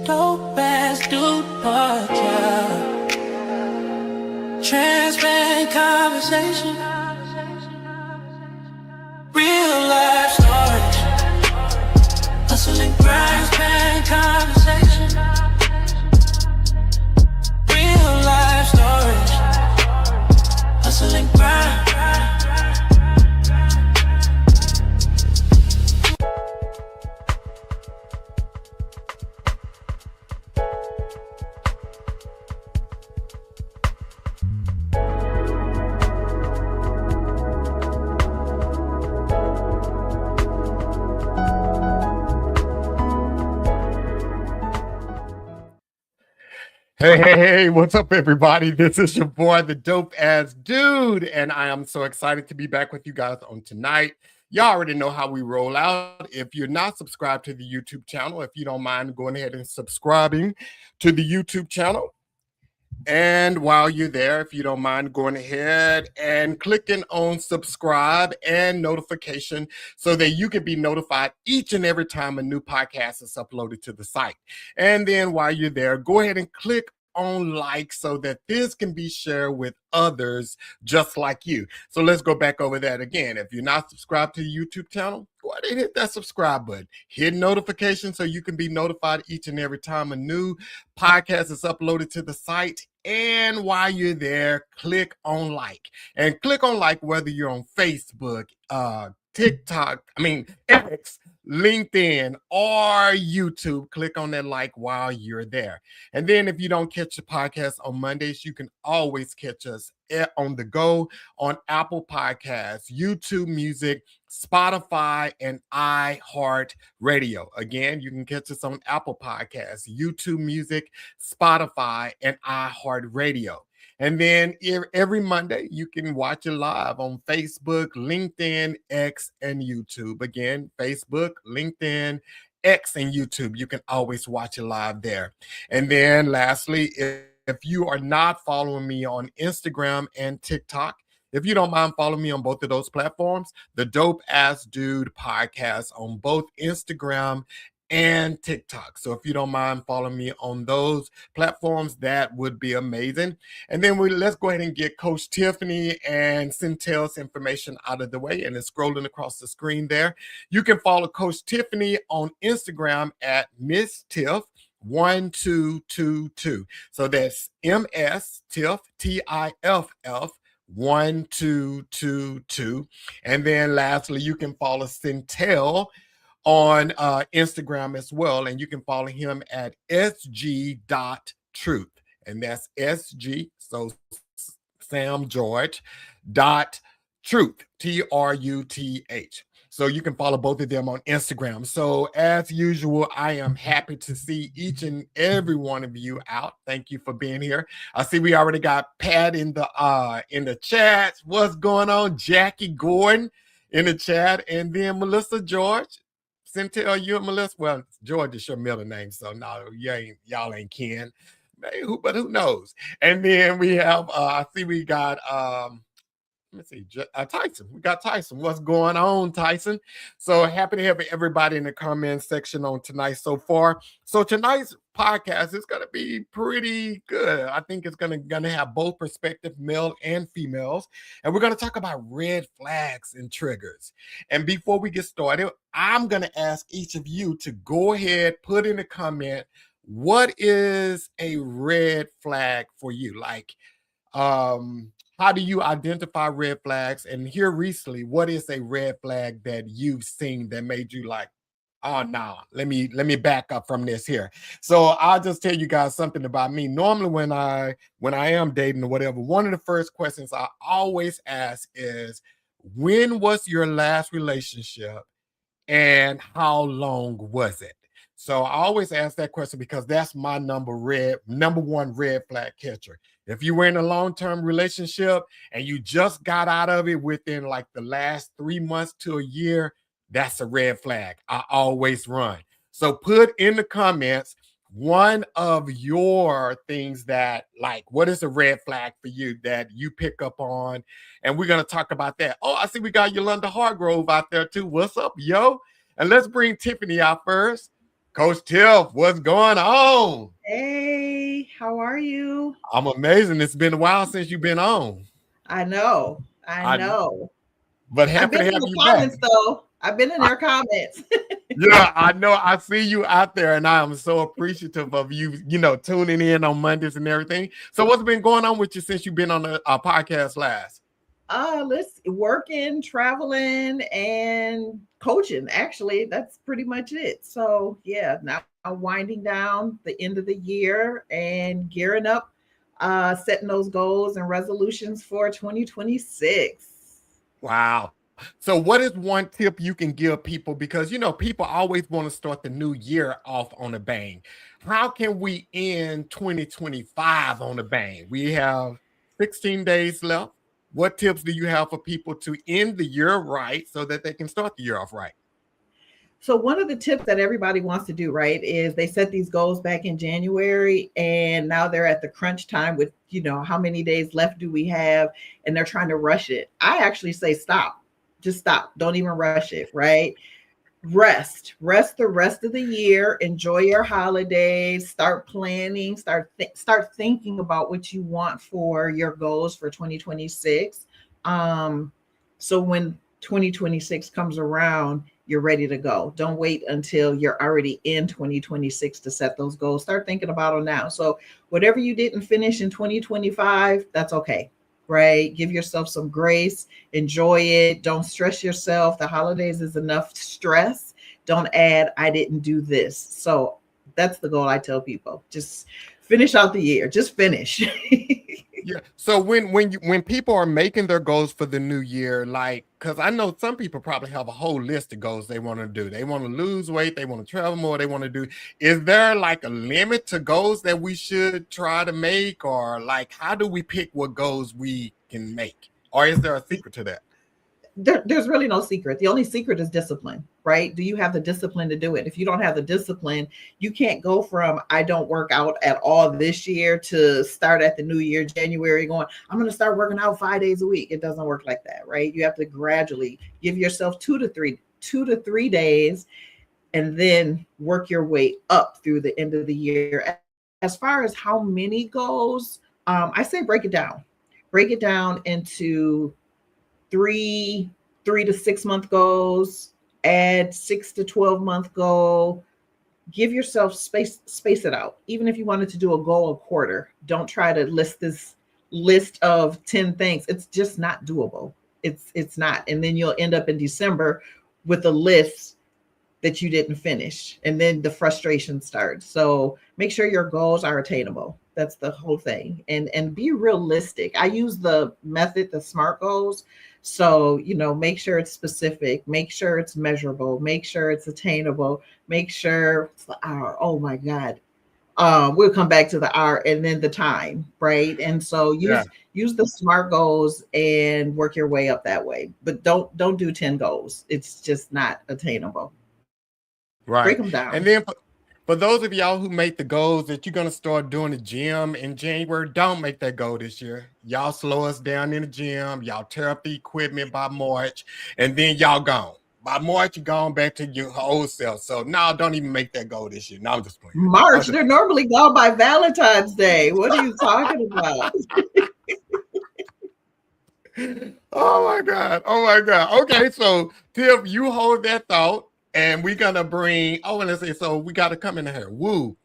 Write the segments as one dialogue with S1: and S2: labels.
S1: Dope ass dude podcast. Transparent conversation. Real life stories. Hustling grind, transparent conversation. Real life stories. Hustling grind.
S2: Hey, what's up, everybody? This is your boy, the dope ass dude, and I am so excited to be back with you guys on tonight. Y'all already know how we roll out. If you're not subscribed to the YouTube channel, if you don't mind going ahead and subscribing to the YouTube channel. And while you're there, if you don't mind going ahead and clicking on subscribe and notification so that you can be notified each and every time a new podcast is uploaded to the site. And then while you're there, go ahead and click on like so that this can be shared with others just like you. So let's go back over that again. If you're not subscribed to the YouTube channel, go ahead and hit that subscribe button. Hit notification so you can be notified each and every time a new podcast is uploaded to the site. And while you're there, click on like. And click on like whether you're on Facebook, TikTok, X, LinkedIn, or YouTube. Click on that like while you're there. And then if you don't catch the podcast on Mondays, you can always catch us on the go on Apple Podcasts, YouTube Music, Spotify, and iHeartRadio. Again, you can catch us on Apple Podcasts, YouTube Music, Spotify, and iHeartRadio. And then every Monday, you can watch it live on Facebook, LinkedIn, X, and YouTube. Again, Facebook, LinkedIn, X, and YouTube. You can always watch it live there. And then lastly, if you are not following me on Instagram and TikTok, if you don't mind following me on both of those platforms, the Dope Ass Dude podcast on both Instagram and TikTok. So if you don't mind following me on those platforms, that would be amazing. And then let's go ahead and get Coach Tiffany and Sentell's information out of the way. And it's scrolling across the screen there. You can follow Coach Tiffany on Instagram at Miss Tiff 1222. So that's MS Tiff, TIFF 1222. And then lastly, you can follow Sentell on Instagram as well. And you can follow him at sg.truth. And that's SG, so Sam George, .truth, TRUTH. So you can follow both of them on Instagram. So as usual, I am happy to see each and every one of you out. Thank you for being here. I see we already got Pat in the chat. What's going on? Jackie Gordon in the chat. And then Melissa George. Sentell, you and Melissa. Well, George is your middle name, so no, y'all ain't kin. But who knows? And then we have I see we got let's see, Tyson. We got Tyson. What's going on, Tyson? So happy to have everybody in the comment section on tonight so far. So tonight's podcast is going to be pretty good. I think it's going to have both perspective, male and females. And we're going to talk about red flags and triggers. And before we get started, I'm going to ask each of you to go ahead, put in a comment, what is a red flag for you? Like, how do you identify red flags? And here recently, what is a red flag that you've seen that made you like, oh no, let me back up from this here. So I'll just tell you guys something about me. Normally when I am dating or whatever, one of the first questions I always ask is, when was your last relationship and how long was it? So I always ask that question because that's my number one red flag catcher. If you were in a long-term relationship and you just got out of it within like the last 3 months to a year, that's a red flag. I always run. So put in the comments one of your things that, like, what is a red flag for you that you pick up on? And we're going to talk about that. Oh, I see we got Yolanda Hargrove out there too. What's up, yo? And let's bring Tiffany out first. Coach Tiff, what's going on?
S3: Hey, how are you?
S2: I'm amazing. It's been a while since you've been on.
S3: I know, I
S2: I
S3: know.
S2: but
S3: I've
S2: happy
S3: been
S2: to
S3: in
S2: have
S3: the
S2: you back.
S3: comments though. I've been in
S2: I,
S3: their comments.
S2: yeah, I know. I see you out there, and I am so appreciative of you. Tuning in on Mondays and everything. So, what's been going on with you since you've been on the podcast last?
S3: Let's working, traveling, and coaching. Actually, that's pretty much it. So yeah, now winding down the end of the year and gearing up, setting those goals and resolutions for 2026.
S2: Wow. So, what is one tip you can give people? Because people always want to start the new year off on a bang. How can we end 2025 on a bang? We have 16 days left. What tips do you have for people to end the year right so that they can start the year off right?
S3: So one of the tips that everybody wants to do, right, is they set these goals back in January and now they're at the crunch time with, how many days left do we have? And they're trying to rush it. I actually say stop. Just stop. Don't even rush it, right? Rest the rest of the year, enjoy your holidays, start planning, start thinking about what you want for your goals for 2026. So when 2026 comes around, you're ready to go. Don't wait until you're already in 2026 to set those goals. Start thinking about them now. So whatever you didn't finish in 2025, that's okay, right? Give yourself some grace, enjoy it. Don't stress yourself. The holidays is enough stress. Don't add, I didn't do this. So that's the goal I tell people. Just finish out the year. Just finish.
S2: Yeah. So when people are making their goals for the new year, like, because I know some people probably have a whole list of goals they want to do. They want to lose weight, they want to travel more, they want to do. Is there like a limit to goals that we should try to make, or like how do we pick what goals we can make, or is there a secret to that?
S3: There's really no secret. The only secret is discipline, right? Do you have the discipline to do it? If you don't have the discipline, you can't go from I don't work out at all this year to start at the new year, January, going, I'm going to start working out 5 days a week. It doesn't work like that, right? You have to gradually give yourself 2 to 3 days, and then work your way up through the end of the year. As far as how many goes, I say break it down. Break it down into 3 to 6 month goals, add 6 to 12 month goal. Give yourself space it out. Even if you wanted to do a goal a quarter, don't try to list this list of 10 things. It's just not doable. It's not. And then you'll end up in December with a list that you didn't finish. And then the frustration starts. So make sure your goals are attainable. That's the whole thing. And be realistic. I use the method, the SMART goals. So, make sure it's specific, make sure it's measurable, make sure it's attainable, make sure it's the hour. Oh my God. We'll come back to the hour and then the time, right? And so use the SMART goals and work your way up that way. But don't do 10 goals. It's just not attainable.
S2: Right.
S3: Break them down.
S2: And then for those of y'all who make the goals that you're going to start doing the gym in January, don't make that goal this year. Y'all slow us down in the gym. Y'all tear up the equipment by March, and then y'all gone. By March, you're going back to your old self. So, no, don't even make that goal this year. No, I'm just playing.
S3: March, they're normally gone by Valentine's Day. What are you talking about?
S2: Oh, my God. Oh, my God. Okay, so, Tiff, you hold that thought. And we're going to bring, and let's say, so we got to come in here. Woo.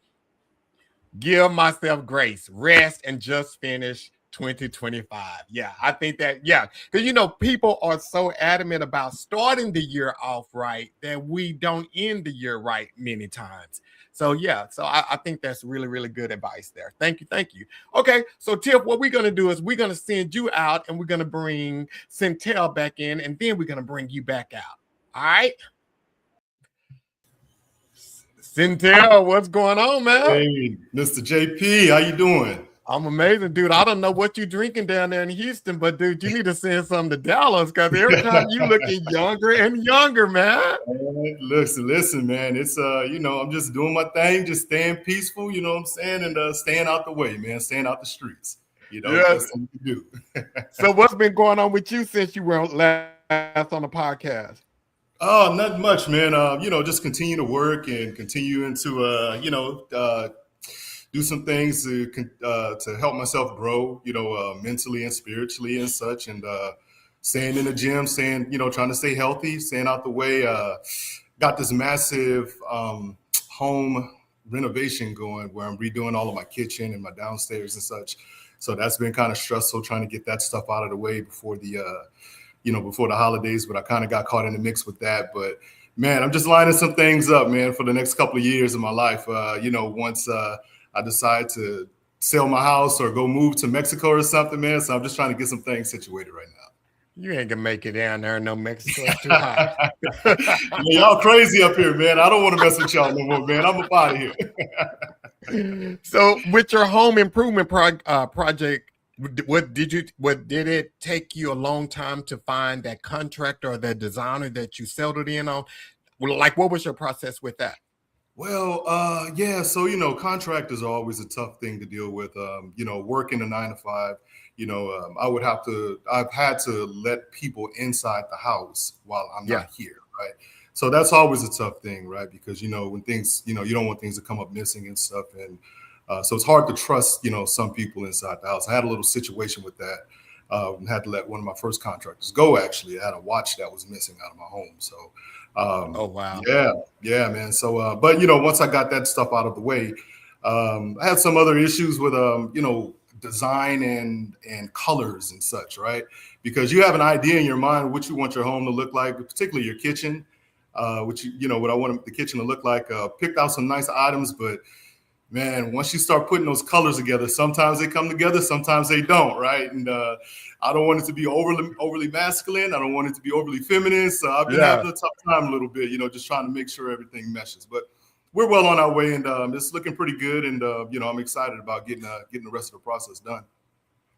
S2: Give myself grace, rest, and just finish 2025. Yeah, I think that, because, people are so adamant about starting the year off right that we don't end the year right many times. So, I think that's really, really good advice there. Thank you. Okay, so Tiff, what we're going to do is we're going to send you out and we're going to bring Sentell back in, and then we're going to bring you back out. All right? Sentell, what's going on, man?
S4: Hey, Mr. JP, how you doing?
S2: I'm amazing, dude. I don't know what you're drinking down there in Houston, but dude, you need to send something to Dallas because every time you looking younger and younger, man.
S4: Listen, man. It's I'm just doing my thing, just staying peaceful, you know what I'm saying, and staying out the way, man, staying out the streets. That's what you do.
S2: So what's been going on with you since you were last on the podcast?
S4: Oh, not much, man. Just continue to work and continuing to, do some things to help myself grow, mentally and spiritually and such, and staying in the gym, trying to stay healthy, staying out the way. Got this massive home renovation going where I'm redoing all of my kitchen and my downstairs and such. So that's been kind of stressful trying to get that stuff out of the way before before the holidays, but I kind of got caught in the mix with that. But man, I'm just lining some things up, man, for the next couple of years of my life. Once I decide to sell my house or go move to Mexico or something, man. So I'm just trying to get some things situated right now.
S2: You ain't gonna make it down there. No, Mexico is too hot.
S4: Y'all crazy up here, man. I don't want to mess with y'all no more, man. I'm up out of
S2: here. So with your home improvement project, what did it take you a long time to find that contractor or that designer that you settled in on? Like, what was your process with that?
S4: Well, yeah. So, contractors are always a tough thing to deal with. Working a 9 to 5, I've had to let people inside the house while I'm not here. Right. So that's always a tough thing, right? Because, when things, you don't want things to come up missing and stuff. And so it's hard to trust, some people inside the house. I had a little situation with that. Had to let one of my first contractors go, actually. I had a watch that was missing out of my home. So,
S2: oh, wow.
S4: Yeah, man. So, but, once I got that stuff out of the way, I had some other issues with, design and colors and such, right? Because you have an idea in your mind what you want your home to look like, particularly your kitchen, what I want the kitchen to look like. Picked out some nice items, but man, once you start putting those colors together, sometimes they come together, sometimes they don't, right? And I don't want it to be overly masculine. I don't want it to be overly feminine. So I've been having a tough time a little bit, just trying to make sure everything meshes. But we're well on our way, and it's looking pretty good. And I'm excited about getting the rest of the process done.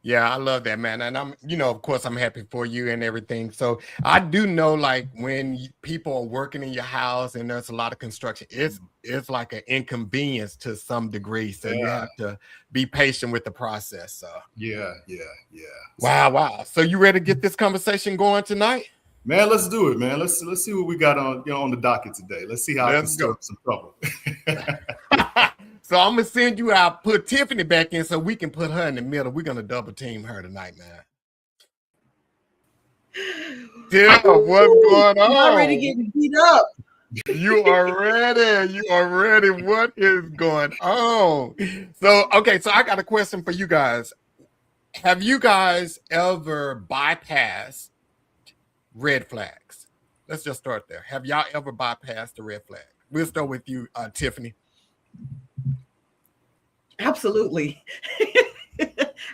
S2: Yeah, I love that, man. And I'm, of course, I'm happy for you and everything. So I do know, like, when people are working in your house and there's a lot of construction, it's like an inconvenience to some degree. So you have to be patient with the process. So
S4: yeah.
S2: Wow. So you ready to get this conversation going tonight?
S4: Man, let's do it, man. Let's see what we got on the docket today. Let's see how I can stir up some trouble.
S2: So I'm gonna send you out, put Tiffany back in so we can put her in the middle. We're gonna double team her tonight, man. Tiff, what's going on?
S3: I'm already getting beat up.
S2: You are ready. What is going on? So, okay, so I got a question for you guys. Have you guys ever bypassed red flags? Let's just start there. Have y'all ever bypassed the red flag? We'll start with you, Tiffany.
S3: Absolutely.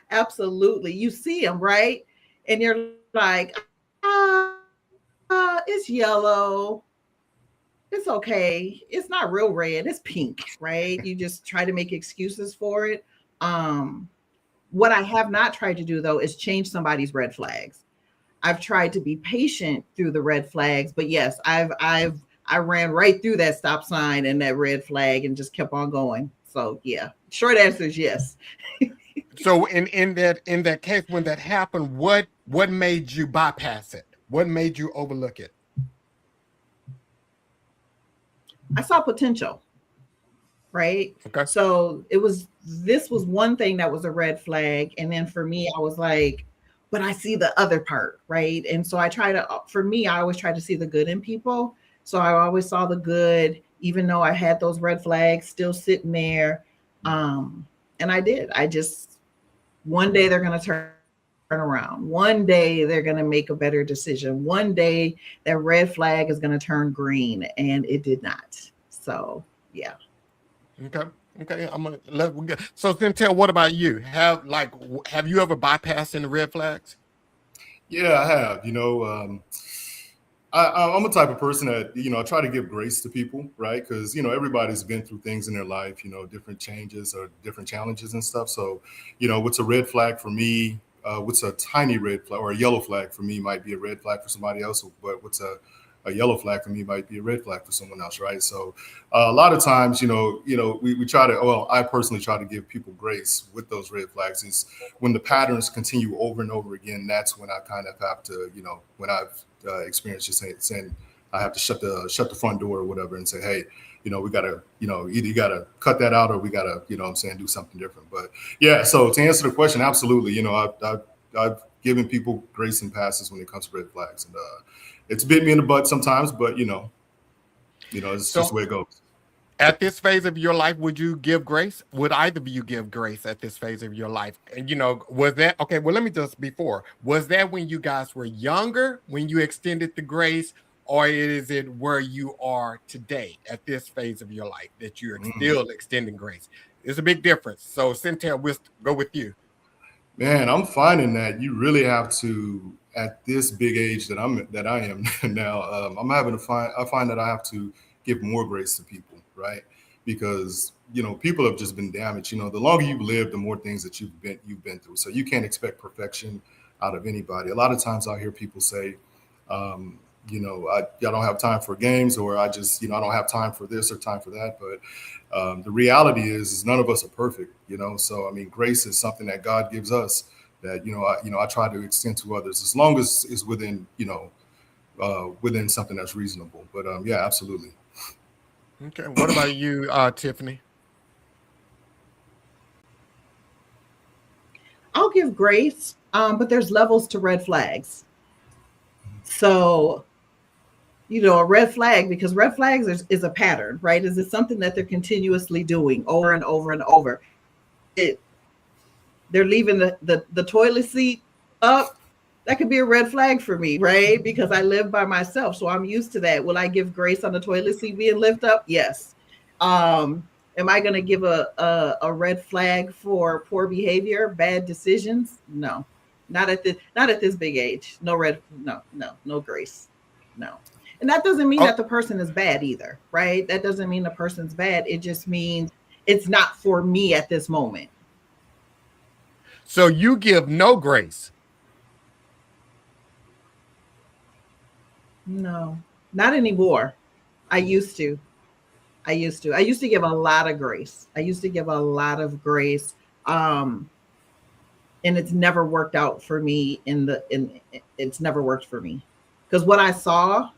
S3: Absolutely. You see them, right? And you're like, it's yellow. It's okay. It's not real red. It's pink, right? You just try to make excuses for it. What I have not tried to do, though, is change somebody's red flags. I've tried to be patient through the red flags, but yes, I ran right through that stop sign and that red flag and just kept on going. So yeah, short answer is yes.
S2: So in that case, when that happened, what made you bypass it? What made you overlook it?
S3: I saw potential, right?
S2: Okay.
S3: So this was one thing that was a red flag. And then for me, I was like, but I see the other part, right? And so I always try to see the good in people. So I always saw the good, even though I had those red flags still sitting there. And I did. One day they're going to turn around. One day they're going to make a better decision. One day that red flag is going to turn green, and it did not. So, yeah.
S2: Okay. I'm going to let we go. So Sentell, what about you? Have you ever bypassed any red flags?
S4: Yeah, I have. I'm a type of person that, I try to give grace to people, right? Because, everybody's been through things in their life, different changes or different challenges and stuff. So, what's a red flag for me, what's a tiny red flag or a yellow flag for me might be a red flag for somebody else, but what's a yellow flag for me might be a red flag for someone else, right? So a lot of times, we try to, I personally try to give people grace with those red flags. Is when the patterns continue over and over again, that's when I kind of have to, when I've experienced just saying, I have to shut the front door or whatever and say, hey, we gotta, either you gotta cut that out or we gotta, what I'm saying, do something different. But yeah, so to answer the question, absolutely, I've given people grace and passes when it comes to red flags, and it's bit me in the butt sometimes, but it's just the
S2: So
S4: way it goes.
S2: at this phase of your life, would you give grace? Would either of you give grace at this phase of your life? And was that okay? Well, let me just was that when you guys were younger when you extended the grace, or is it where you are today at this phase of your life that you're still extending grace? There's a big difference. So, Sentell, we'll go with you.
S4: Man, I'm finding that you really have to, at this big age that I am now, I find that I have to give more grace to people, right? Because people have just been damaged. The longer you've lived, the more things that you've been through. So you can't expect perfection out of anybody. A lot of times I hear people say, I don't have time for games, or I just, I don't have time for this or time for that. But the reality is none of us are perfect, So I mean, grace is something that God gives us that I try to extend to others as long as it's within within something that's reasonable. But yeah, absolutely.
S2: Okay. What about you, Tiffany?
S3: I'll give grace, but there's levels to red flags. So, a red flag, because red flags is a pattern, right? Is it something that they're continuously doing over and over and over? They're leaving the toilet seat up. That could be a red flag for me, right? Because I live by myself, so I'm used to that. Will I give grace on the toilet seat being lifted up? Yes. Am I going to give a red flag for poor behavior, bad decisions? No, not at this big age. No grace. No. And that doesn't mean that the person is bad either, right? That doesn't mean the person's bad. It just means it's not for me at this moment.
S2: So you give no grace?
S3: No, not anymore. I used to give a lot of grace. And it's never worked out for me it's never worked for me, because what I saw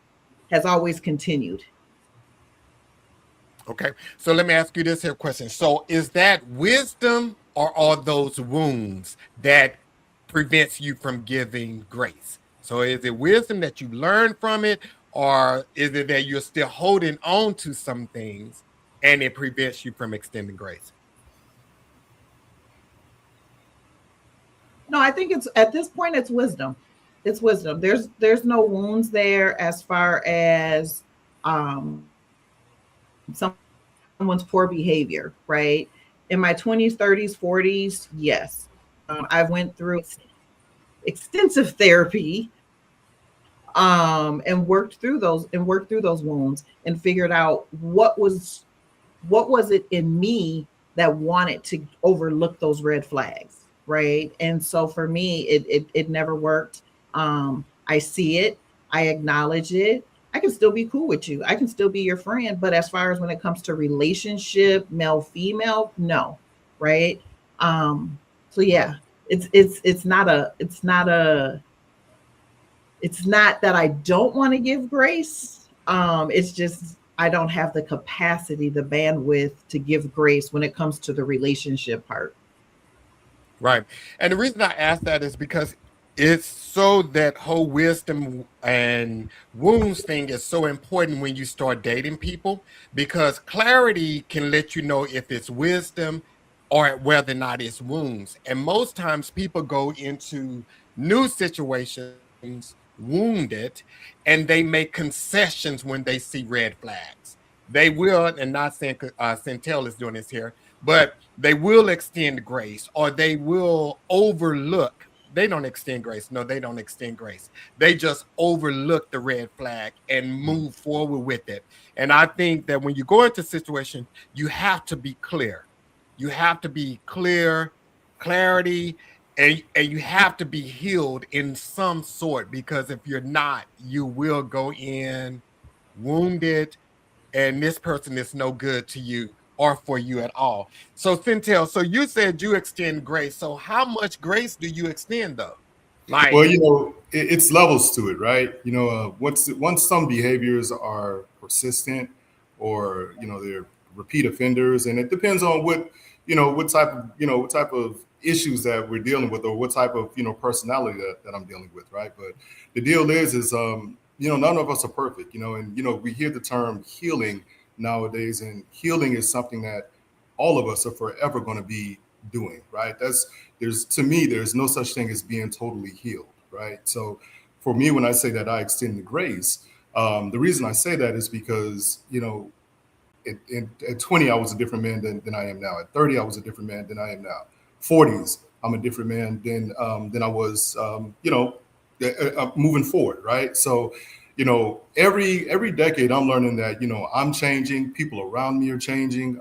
S3: has always continued.
S2: Okay. So let me ask you this here question. So is that wisdom, or are those wounds that prevents you from giving grace? So is it wisdom that you learned from it, or is it that you're still holding on to some things and it prevents you from extending grace?
S3: No, I think it's, at this point, it's wisdom. It's wisdom. There's no wounds there as far as someone's poor behavior, right? In my 20s, 30s, 40s, yes. I went through extensive therapy and worked through those wounds and figured out what was it in me that wanted to overlook those red flags, right? And so for me, it never worked. I see it, I acknowledge it. I can still be cool with you. I can still be your friend. But as far as when it comes to relationship, male, female, no. Right. So yeah, it's not that I don't want to give grace. It's just, I don't have the capacity, the bandwidth to give grace when it comes to the relationship part.
S2: Right. And the reason I ask that is because it's so that whole wisdom and wounds thing is so important when you start dating people, because clarity can let you know if it's wisdom or whether or not it's wounds. And most times people go into new situations wounded, and they make concessions when they see red flags. They will, and not saying Sentell is doing this here, but they will extend grace, or they will overlook. They don't extend grace. No, they don't extend grace. They just overlook the red flag and move forward with it. And I think that when you go into a situation, you have to be clear. You have to be clarity, and you have to be healed in some sort, because if you're not, you will go in wounded, and this person is no good to you or for you at all. So Sentell, so you said you extend grace. So how much grace do you extend though? Like,
S4: Well, it's levels to it, right? Once some behaviors are persistent, or they're repeat offenders, and it depends on what type of issues that we're dealing with, or what type of personality that I'm dealing with, right? But the deal is none of us are perfect, and we hear the term healing nowadays, and healing is something that all of us are forever going to be doing, right? There's no such thing as being totally healed, right? So for me, when I say that I extend the grace, the reason I say that is because at 20 I was a different man than I am now. At 30 I was a different man than I am now. 40s I'm a different man than I was moving forward, right? So every decade I'm learning that I'm changing, people around me are changing.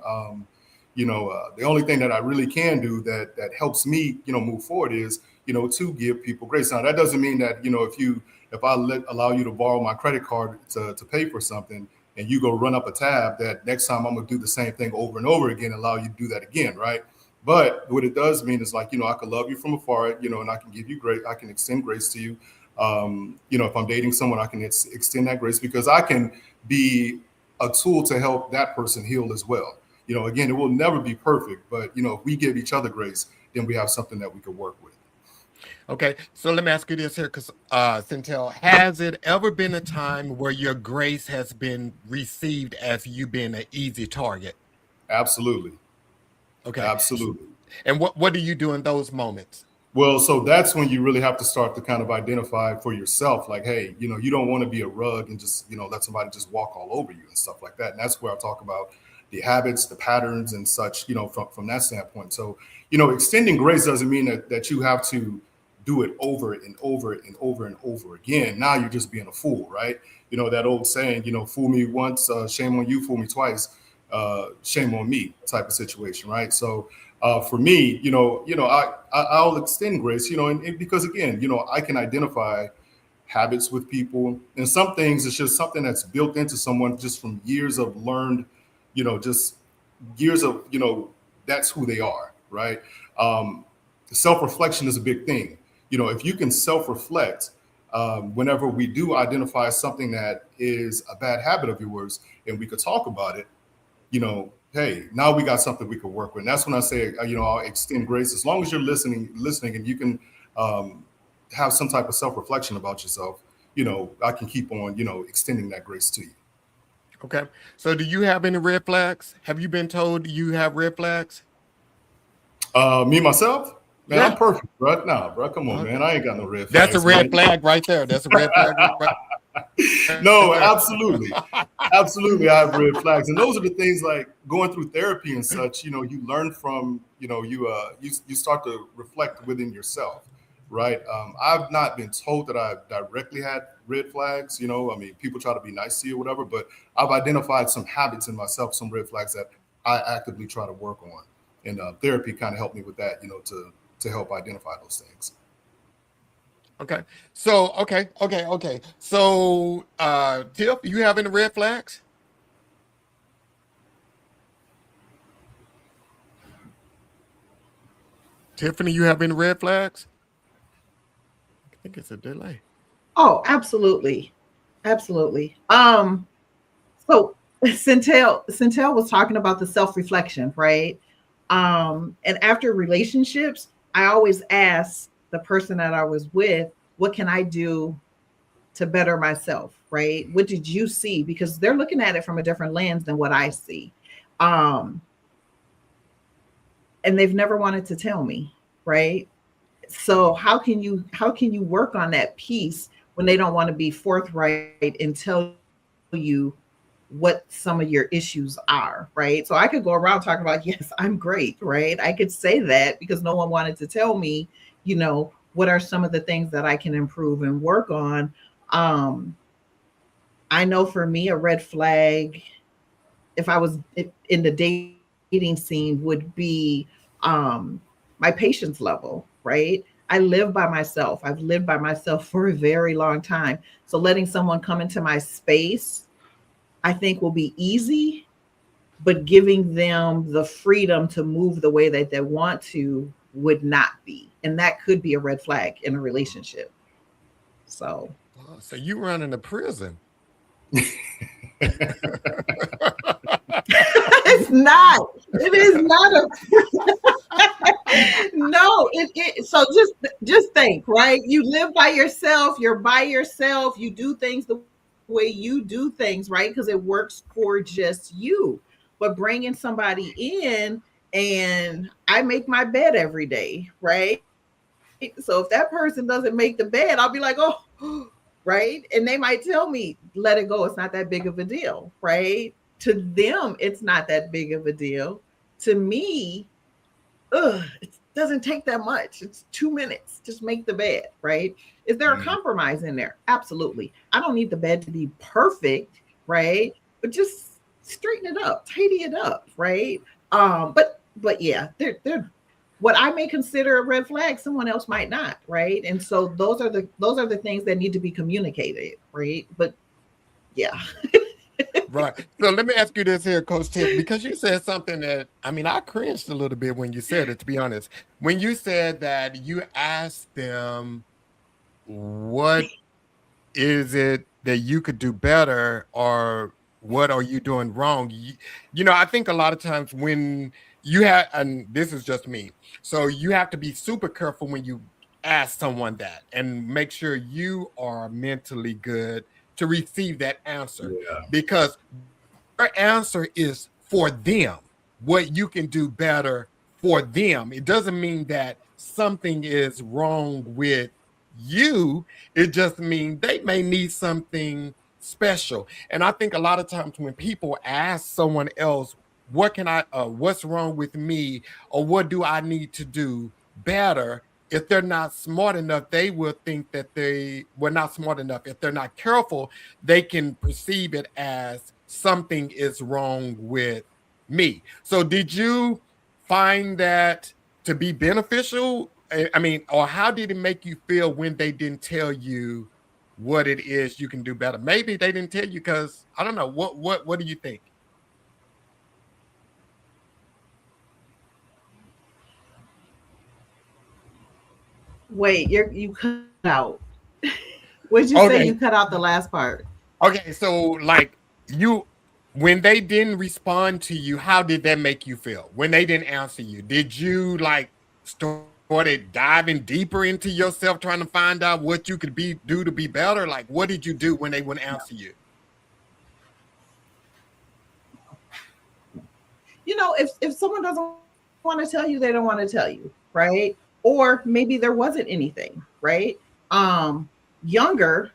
S4: The only thing that I really can do that helps me move forward is to give people grace. Now that doesn't mean that if I allow you to borrow my credit card to pay for something, and you go run up a tab, that next time I'm gonna do the same thing over and over again, allow you to do that again, right? But what it does mean is, like, I can love you from afar, and I can give you grace, I can extend grace to you. If I'm dating someone, I can extend that grace, because I can be a tool to help that person heal as well. Again, it will never be perfect, but if we give each other grace, then we have something that we could work with.
S2: okay, so let me ask you this here, because Sentell, has it ever been a time where your grace has been received as you being an easy target?
S4: Absolutely.
S2: Okay.
S4: Absolutely.
S2: And what do you do in those moments?
S4: Well, so that's when you really have to start to kind of identify for yourself, like, hey, you don't want to be a rug and just, let somebody just walk all over you and stuff like that. And that's where I talk about the habits, the patterns and such, from that standpoint. So, extending grace doesn't mean that you have to do it over and over and over and over again. Now you're just being a fool, right? That old saying, fool me once, shame on you, fool me twice, shame on me type of situation, right? So for me, I'll extend grace, and because again, I can identify habits with people, and some things it's just something that's built into someone just from years of learned, just years of, that's who they are, right? Self-reflection is a big thing. If you can self-reflect, whenever we do identify something that is a bad habit of yours, and we could talk about it, hey, now we got something we could work with. And that's when I say, I'll extend grace, as long as you're listening, and you can have some type of self-reflection about yourself. I can keep on, extending that grace to you.
S2: Okay. So do you have any red flags? Have you been told you have red flags?
S4: Me, myself? Man,
S2: Yeah.
S4: I'm perfect, bro. Nah, bro, come on,
S2: Okay.
S4: man. I ain't got no red flags.
S2: That's a red
S4: man.
S2: flag right there. That's a red flag.
S4: No, absolutely. Absolutely, I have red flags. And those are the things, like going through therapy and such, you learn from, you start to reflect within yourself, right? I've not been told that I've directly had red flags, people try to be nice to you or whatever, but I've identified some habits in myself, some red flags that I actively try to work on. And therapy kind of helped me with that, to help identify those things.
S2: Okay. So, okay. So, Tiff, you have any red flags? Tiffany, you have any red flags? I think it's a delay.
S3: Oh, absolutely. Absolutely. So Sentell was talking about the self-reflection, right? And after relationships, I always ask the person that I was with, what can I do to better myself, right? What did you see? Because they're looking at it from a different lens than what I see. And they've never wanted to tell me, right? So how can you work on that piece when they don't want to be forthright and tell you what some of your issues are, right? So I could go around talking about, yes, I'm great, right? I could say that because no one wanted to tell me, what are some of the things that I can improve and work on. I know for me, a red flag, if I was in the dating scene, would be my patience level, right? I live by myself. I've lived by myself for a very long time. So letting someone come into my space, I think will be easy, but giving them the freedom to move the way that they want to would not be. And that could be a red flag in a relationship. So
S2: Oh, so you running a prison.
S3: it's not. It is not a no. So just think, right? You live by yourself. You're by yourself. You do things the way you do things, right? Because it works for just you. But bringing somebody in, and I make my bed every day, right? So if that person doesn't make the bed, I'll be like, oh, right? And they might tell me, let it go. It's not that big of a deal, right? To them, it's not that big of a deal. To me, it doesn't take that much. It's 2 minutes. Just make the bed, right? Is there a compromise in there? Absolutely. I don't need the bed to be perfect, right? But just straighten it up, tidy it up, right? But yeah, they're what I may consider a red flag, someone else might not, right? And so those are the things that need to be communicated, right? But yeah.
S2: Right. So let me ask you this here, Coach Tiff, because you said something that, I mean, I cringed a little bit when you said it, to be honest. When you said that you asked them, what is it that you could do better, or what are you doing wrong? You know, I think a lot of times when you have, and this is just me, so you have to be super careful when you ask someone that, and make sure you are mentally good to receive that answer, because your answer is for them, what you can do better for them. It doesn't mean that something is wrong with you. It just means they may need something special. And I think a lot of times when people ask someone else, what can I, what's wrong with me, or what do I need to do better? If they're not smart enough, they will think that they were not smart enough. If they're not careful, they can perceive it as something is wrong with me. So did you find that to be beneficial? I mean, or how did it make you feel when they didn't tell you what it is you can do better? Maybe they didn't tell you because, I don't know, what do you think?
S3: Wait, you cut out. What did you say?
S2: Okay.
S3: You cut out the last part.
S2: Okay, so like you, when they didn't respond to you, how did that make you feel? When they didn't answer you, did you like started diving deeper into yourself, trying to find out what you could do to be better? Like, what did you do when they wouldn't answer you?
S3: You know, if someone doesn't want to tell you, they don't want to tell you, right? Or maybe there wasn't anything, right? Younger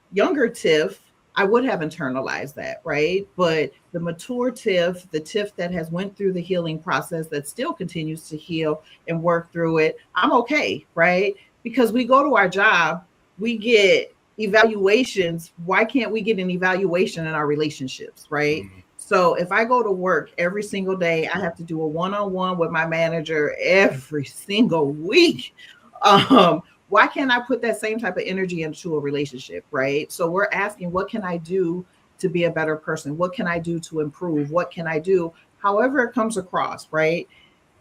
S3: Tiff, I would have internalized that, right? But the mature Tiff, the Tiff that has went through the healing process, that still continues to heal and work through it, I'm okay, right? Because we go to our job, we get evaluations. Why can't we get an evaluation in our relationships, right? So if I go to work every single day, I have to do a one-on-one with my manager every single week. Why can't I put that same type of energy into a relationship, right? So we're asking, what can I do to be a better person? What can I do to improve? What can I do? However it comes across, right?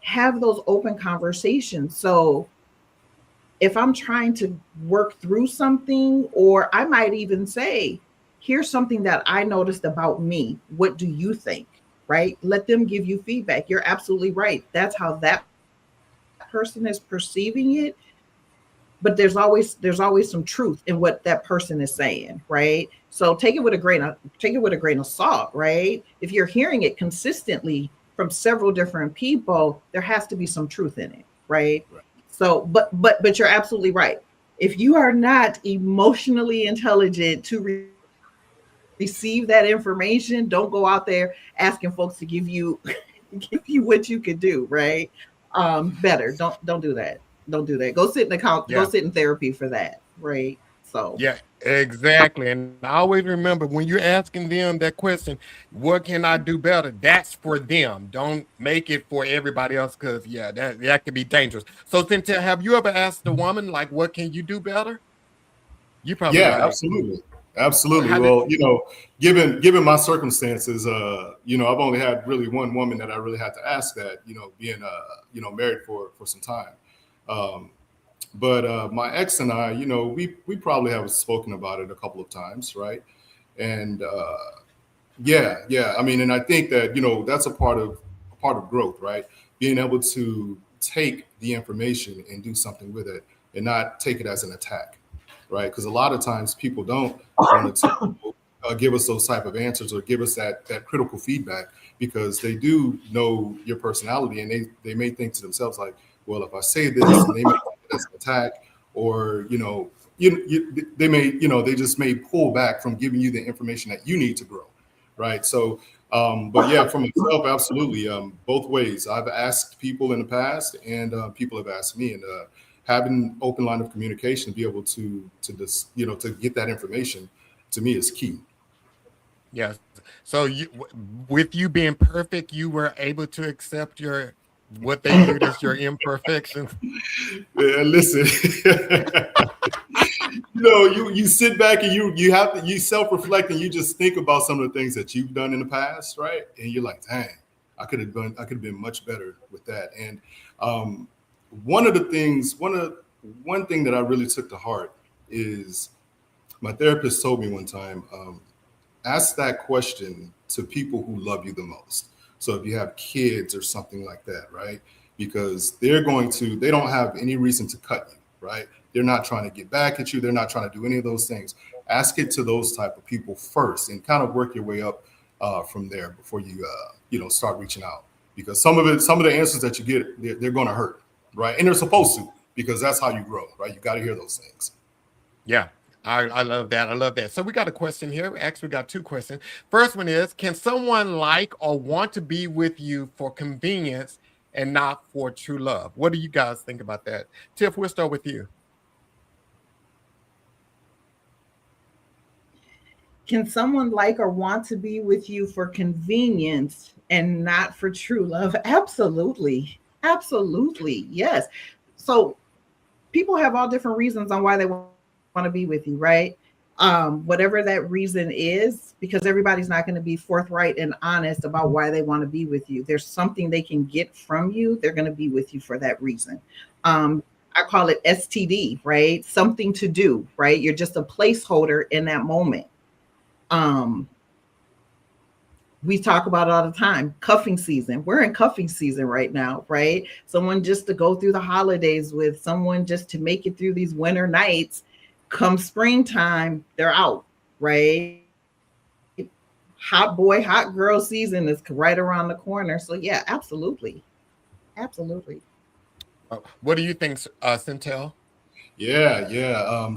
S3: Have those open conversations. So if I'm trying to work through something, or I might even say, here's something that I noticed about me. What do you think? Right? Let them give you feedback. You're absolutely right. That's how that person is perceiving it. But there's always some truth in what that person is saying, right? So take it with a grain of salt, right? If you're hearing it consistently from several different people, there has to be some truth in it, right? So, but you're absolutely right. If you are not emotionally intelligent to receive that information, don't go out there asking folks to give you what you could do, right? Better don't do that. Don't do that. Go sit in go sit in therapy for that, right? So
S2: yeah, exactly. And I always remember when you're asking them that question, what can I do better? That's for them. Don't make it for everybody else, because that could be dangerous. So Sentell, have you ever asked a woman, like, what can you do better? You probably
S4: Absolutely. Well, you know, given my circumstances, you know, I've only had really one woman that I really had to ask that, you know, being married for some time. But my ex and I, we probably have spoken about it a couple of times, right? And yeah. I mean, and I think that that's a part of growth, right? Being able to take the information and do something with it, and not take it as an attack, right? Because a lot of times people don't want to give us those type of answers or give us that critical feedback, because they do know your personality, and they may think to themselves like, well, if I say this, and they may think that's an attack, or they may they just may pull back from giving you the information that you need to grow, right? So but yeah, for myself, absolutely, both ways. I've asked people in the past, and people have asked me, and having open line of communication, be able to just to get that information, to me, is key.
S2: Yes. So with you being perfect, you were able to accept what they viewed as your imperfections.
S4: Yeah, listen, you sit back and you self-reflect, and you just think about some of the things that you've done in the past, right? And you're like, dang, I could have been much better with that. And one thing that I really took to heart is, my therapist told me one time, ask that question to people who love you the most. So if you have kids or something like that, right? Because they don't have any reason to cut you, right? They're not trying to get back at you. They're not trying to do any of those things. Ask it to those type of people first, and kind of work your way up from there before you start reaching out. Because some of the answers that you get, they're going to hurt, right? And they're supposed to, because that's how you grow, right? You got to hear those things.
S2: Yeah. I love that. I love that. So we got a question here. Actually, we got two questions. First one is, can someone like or want to be with you for convenience and not for true love? What do you guys think about that? Tiff, we'll start with you.
S3: Can someone like or want to be with you for convenience and not for true love? Absolutely. Absolutely. Yes. So people have all different reasons on why they want to be with you, right? Whatever that reason is, because everybody's not going to be forthright and honest about why they want to be with you. There's something they can get from you. They're going to be with you for that reason. I call it STD, right? Something to do, right? You're just a placeholder in that moment. We talk about it all the time, cuffing season. We're in cuffing season right now, right? Someone just to go through the holidays with, someone just to make it through these winter nights. Come springtime, they're out, right? Hot boy, hot girl season is right around the corner. So yeah, absolutely. Absolutely.
S2: What do you think, Sentell?
S4: Yeah.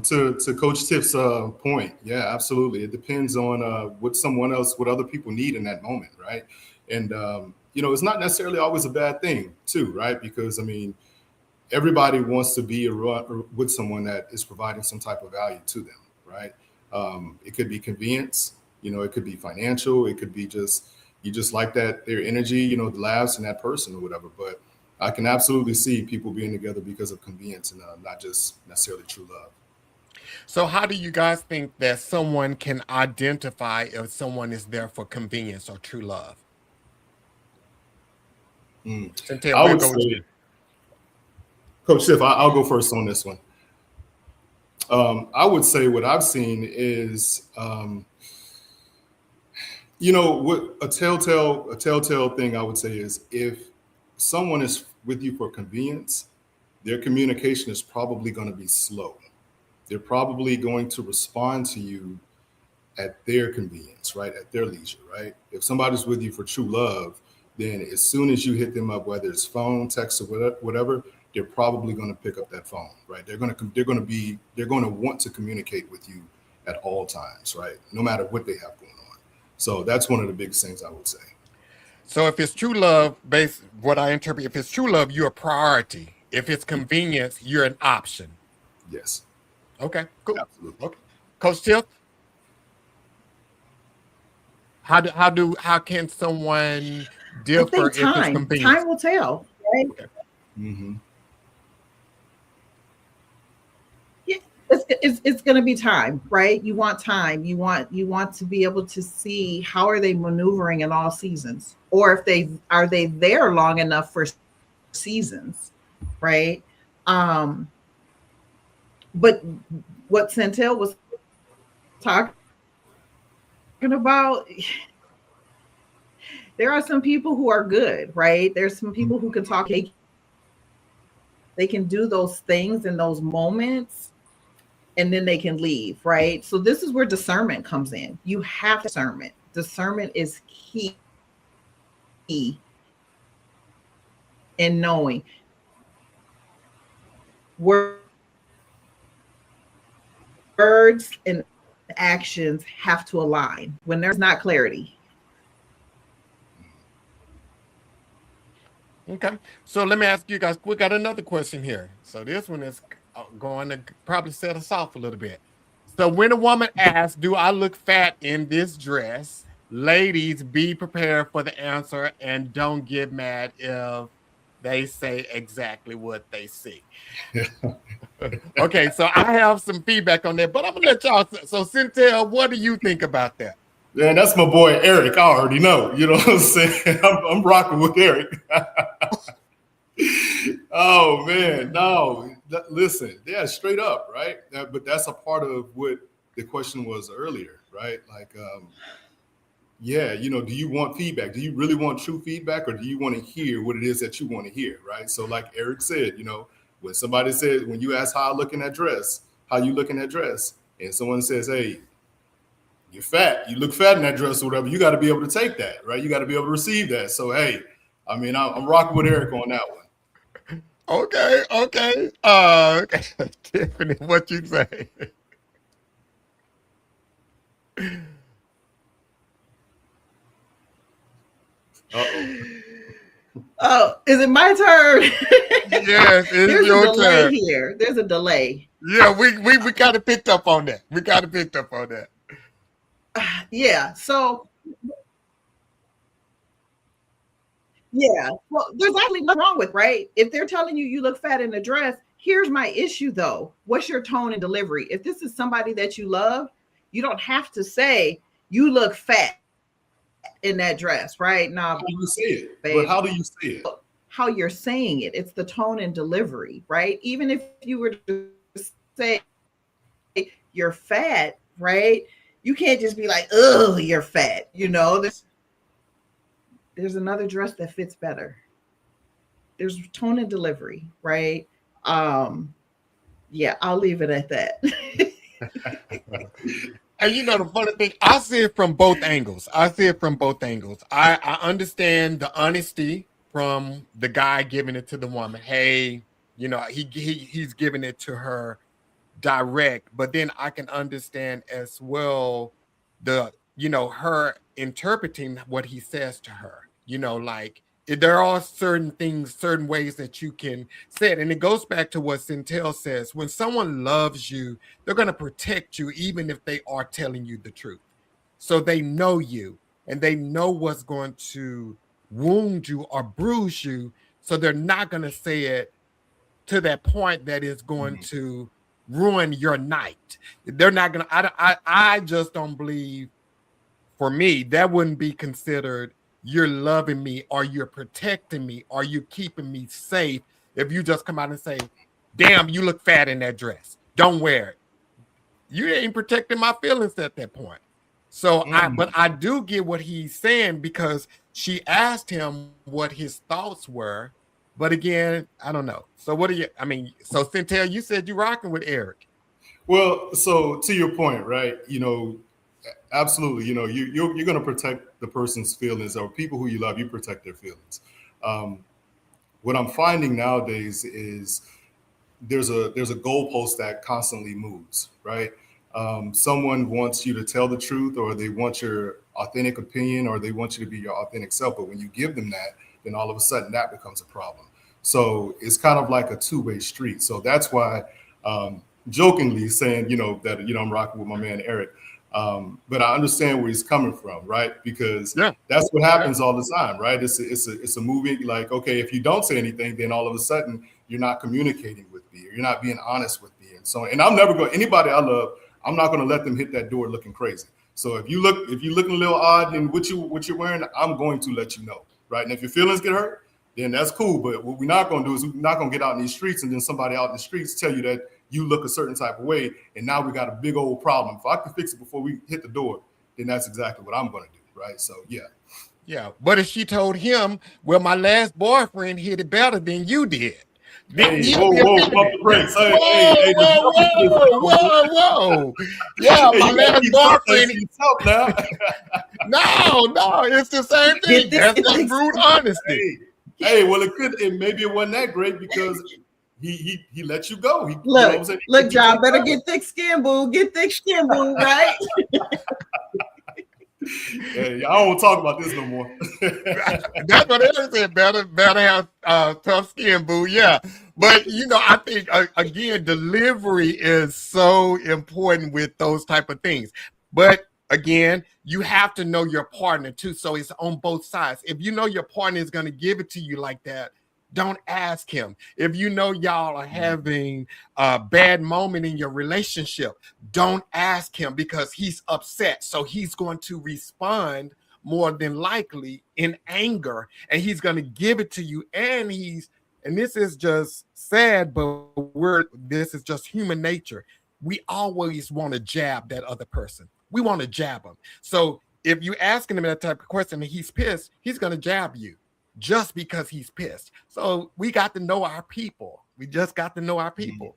S4: To Coach Tiff's point, yeah, absolutely. It depends on what other people need in that moment, right? And it's not necessarily always a bad thing, too, right? Because I mean, everybody wants to be with someone that is providing some type of value to them, right? It could be convenience, it could be financial, it could be you just like that, their energy, the laughs in that person or whatever. But I can absolutely see people being together because of convenience and not just necessarily true love.
S2: So how do you guys think that someone can identify if someone is there for convenience or true love? Sentell,
S4: I
S2: we'll
S4: would
S2: go with
S4: say,
S2: you.
S4: Coach Tiff, I'll go first on this one. I would say what I've seen is, what a telltale thing I would say is, if someone is with you for convenience, their communication is probably going to be slow. They're probably going to respond to you at their convenience, right? At their leisure, right? If somebody's with you for true love, then as soon as you hit them up, whether it's phone, text, or whatever, they're probably going to pick up that phone, right? They're going to want to communicate with you at all times, right? No matter what they have going on. So that's one of the biggest things I would say.
S2: So if it's true love, what I interpret, if it's true love, you're a priority. If it's convenience, you're an option.
S4: Yes.
S2: Okay, cool.
S4: Absolutely.
S2: Okay. Coach Tiff, how can someone differ if it's convenience?
S3: Time will tell, right?
S2: Okay.
S4: Mm-hmm.
S3: Yeah, it's going to be time, right? You want time. You want to be able to see how are they maneuvering in all seasons, or if are they there long enough for seasons, right? But what Sentell was talking about, there are some people who are good, right? There's some people who can talk, they can do those things in those moments, and then they can leave, right? So this is where discernment comes in. You have discernment. Discernment is key in knowing words and actions have to align when there's not clarity.
S2: Okay, so let me ask you guys, we got another question here. So this one is going to probably set us off a little bit. So when a woman asks, do I look fat in this dress? Ladies, be prepared for the answer and don't get mad if they say exactly what they see. Okay, so I have some feedback on that, but I'm gonna let y'all. So Sentell, what do you think about that?
S4: Man, that's my boy Eric. I already know. You know what I'm saying? I'm rocking with Eric. Oh man, no. Listen, yeah, straight up, right? But that's a part of what the question was earlier, right? Like, yeah, you know, do you want feedback? Do you really want true feedback, or do you want to hear what it is that you want to hear, right? So, like Eric said, you know, when somebody says, when you ask how I look in that dress, how you look in that dress, and someone says, hey, you're fat, you look fat in that dress or whatever, you got to be able to take that, right? You got to be able to receive that. So, hey, I mean, I'm rocking with Eric on that one.
S2: Okay. Tiffany, what you say?
S3: Oh, is it my turn?
S2: Yes, it's
S3: There's
S2: your
S3: a delay
S2: turn.
S3: here. There's a delay.
S2: Yeah, we kind of picked up on that.
S3: Yeah. So yeah. Well, there's actually nothing wrong with, right? If they're telling you you look fat in a dress, here's my issue though. What's your tone and delivery? If this is somebody that you love, you don't have to say you look fat in that dress, right? Nah,
S4: How do you say it?
S3: babe.
S4: But how do you say it?
S3: How you're saying it. It's the tone and delivery, right? Even if you were to say you're fat, right? You can't just be like, oh, you're fat. You know, there's another dress that fits better. There's tone and delivery, right? Yeah, I'll leave it at that.
S2: And you know the funny thing, I see it from both angles. I understand the honesty from the guy giving it to the woman. Hey, you know, he's giving it to her direct, but then I can understand as well her interpreting what he says to her. You know, like there are certain things, certain ways that you can say it. And it goes back to what Sentell says. When someone loves you, they're going to protect you, even if they are telling you the truth. So they know you and they know what's going to wound you or bruise you. So they're not going to say it to that point that is going to ruin your night. They're not going to, I just don't believe, for me, that wouldn't be considered you're loving me or you're protecting me or you're keeping me safe if you just come out and say, damn, you look fat in that dress. Don't wear it. You ain't protecting my feelings at that point. So but I do get what he's saying because she asked him what his thoughts were. But again, I don't know. So so Sentell, you said you're rocking with Eric.
S4: Well, so to your point, right? You know, absolutely. You know, you're going to protect the person's feelings, or people who you love. You protect their feelings. What I'm finding nowadays is there's a goalpost that constantly moves. Right? Someone wants you to tell the truth, or they want your authentic opinion, or they want you to be your authentic self. But when you give them that, then all of a sudden that becomes a problem. So it's kind of like a two-way street. So that's why, jokingly saying, that, I'm rocking with my man, Eric. But I understand where he's coming from, right? Because that's what happens all the time, right? It's a movie. Like, okay, if you don't say anything, then all of a sudden you're not communicating with me, or you're not being honest with me. And I'm never going, anybody I love, I'm not going to let them hit that door looking crazy. So if you're looking a little odd in what you're wearing, I'm going to let you know, right? And if your feelings get hurt, then that's cool. But what we're not going to do is we're not going to get out in these streets and then somebody out in the streets tell you that you look a certain type of way, and now we got a big old problem. If I can fix it before we hit the door, then that's exactly what I'm going to do, right? So, yeah.
S2: Yeah, but if she told him, well, my last boyfriend hit it better than you did.
S4: Hey, whoa, pump the brakes. Hey,
S2: Whoa. Yeah, my last boyfriend.
S4: Now.
S2: No, it's the same thing. That's just brute honesty.
S4: Hey, well, maybe it wasn't that great because he let you go.
S3: Look, John, better get thick skin, boo. Get thick skin, boo, right?
S2: Hey, I don't want to talk about this no more. That's what they said. Better have tough skin, boo. Yeah, but I think again, delivery is so important with those type of things. But again, you have to know your partner too. So it's on both sides. If you know your partner is going to give it to you like that, don't ask him. If you know y'all are having a bad moment in your relationship, don't ask him because he's upset. So he's going to respond more than likely in anger, and he's going to give it to you. And this is just sad, but this is just human nature. We always want to jab that other person. We want to jab him. So if you're asking him that type of question and he's pissed, he's going to jab you just because he's pissed. So we got to know our people. We just got to know our people.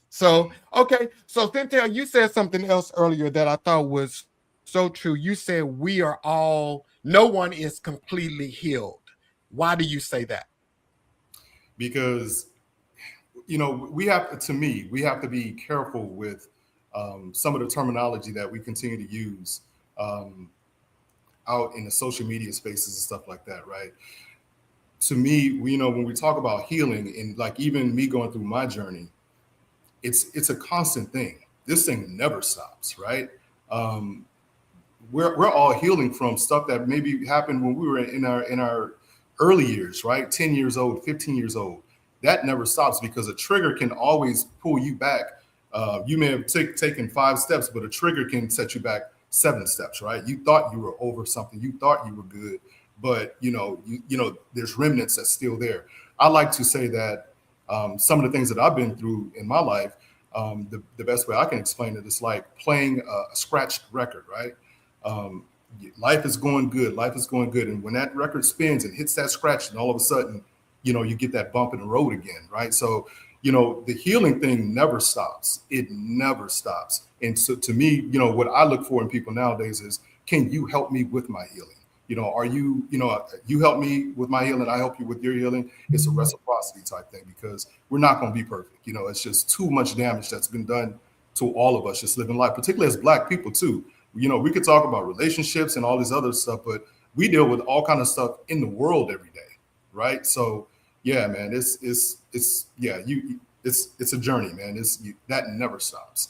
S2: So, okay. So Sentell, you said something else earlier that I thought was so true. You said no one is completely healed. Why do you say that?
S4: Because, we have to be careful with some of the terminology that we continue to use out in the social media spaces and stuff like that, right? To me, when we talk about healing and like even me going through my journey, it's a constant thing. This thing never stops, right? We're all healing from stuff that maybe happened when we were in our early years, right? 10 years old, 15 years old. That never stops because a trigger can always pull you back. You may have taken 5 steps, but a trigger can set you back 7 steps, right? You thought you were over something. You thought you were good, but there's remnants that's still there. I like to say that some of the things that I've been through in my life, the best way I can explain it is like playing a scratched record, right? Life is going good. Life is going good. And when that record spins and hits that scratch, and all of a sudden, you get that bump in the road again, right? So, the healing thing never stops. It never stops. And so to me, what I look for in people nowadays is, can you help me with my healing? Are you, you help me with my healing, I help you with your healing. It's a reciprocity type thing because we're not going to be perfect. It's just too much damage that's been done to all of us just living life, particularly as Black people too. We could talk about relationships and all this other stuff, but we deal with all kind of stuff in the world every day, right? So yeah, man, it's a journey, man. That never stops.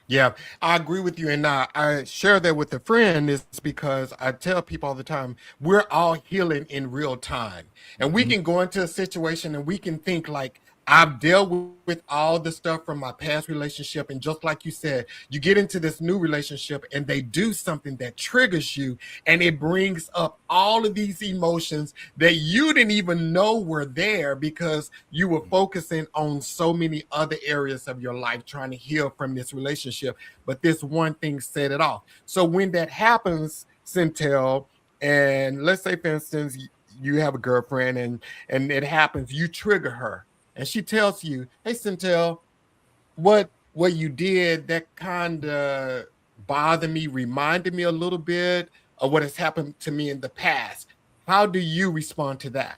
S2: Yeah, I agree with you. And I share that with a friend is because I tell people all the time, we're all healing in real time. And we can go into a situation and we can think like, I've dealt with all the stuff from my past relationship. And just like you said, you get into this new relationship and they do something that triggers you and it brings up all of these emotions that you didn't even know were there because you were focusing on so many other areas of your life trying to heal from this relationship. But this one thing set it off. So when that happens, Sentell, and let's say, for instance, you have a girlfriend and it happens, you trigger her. And she tells you, hey, Sentell, what you did, that kind of bothered me, reminded me a little bit of what has happened to me in the past. How do you respond to that?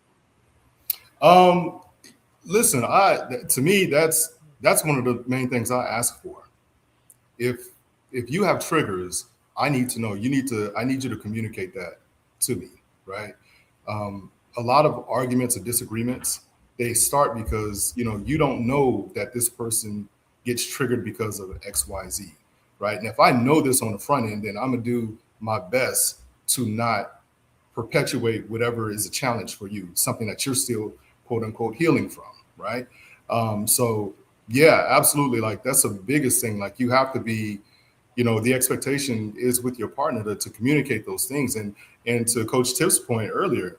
S4: Listen, to me, that's one of the main things I ask for. If you have triggers, I need to know. I need you to communicate that to me, right? A lot of arguments or disagreements, they start because, you don't know that this person gets triggered because of X, Y, Z, right? And if I know this on the front end, then I'm gonna do my best to not perpetuate whatever is a challenge for you, something that you're still quote unquote healing from, right? So yeah, absolutely. Like that's the biggest thing. Like you have to be, the expectation is with your partner to communicate those things. And to Coach Tiff's point earlier,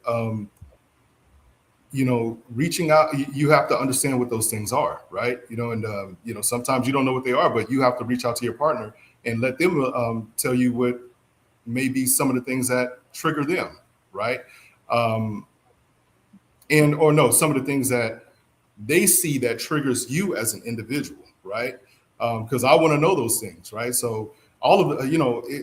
S4: reaching out, you have to understand what those things are, right? And sometimes you don't know what they are, but you have to reach out to your partner and let them tell you what may be some of the things that trigger them, right? Or no, some of the things that they see that triggers you as an individual, right? Because I want to know those things, right? So all of the,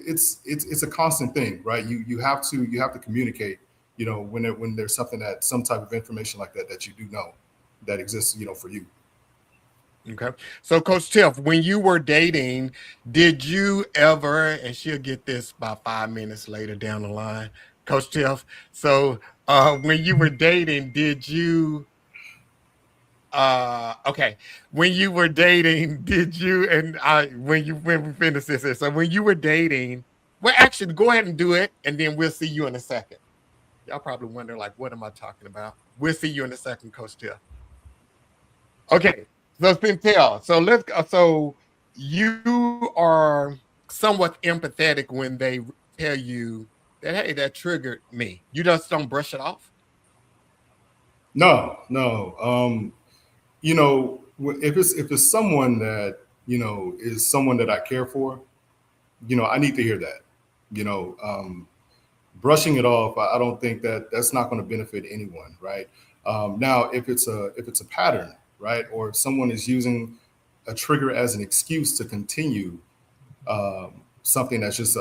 S4: it's a constant thing, right? You have to communicate, when there's some type of information like that you do know that exists, for you.
S2: Okay. So Coach Tiff, when you were dating, did you ever, and she'll get this about 5 minutes later down the line, Coach Tiff. So when you were dating, did you okay, when you were dating, did you, and when we finish this here, so when you were dating, well, actually go ahead and do it, and then we'll see you in a second. Y'all probably wonder, like, what am I talking about? We'll see you in a second, Coach Tiff. Okay, so Sentell, so you are somewhat empathetic when they tell you that, hey, that triggered me. You just don't brush it off?
S4: No. If it's someone that, is someone that I care for, I need to hear that. Brushing it off, I don't think that's not going to benefit anyone, right? Now, if it's a pattern, right, or if someone is using a trigger as an excuse to continue something that's just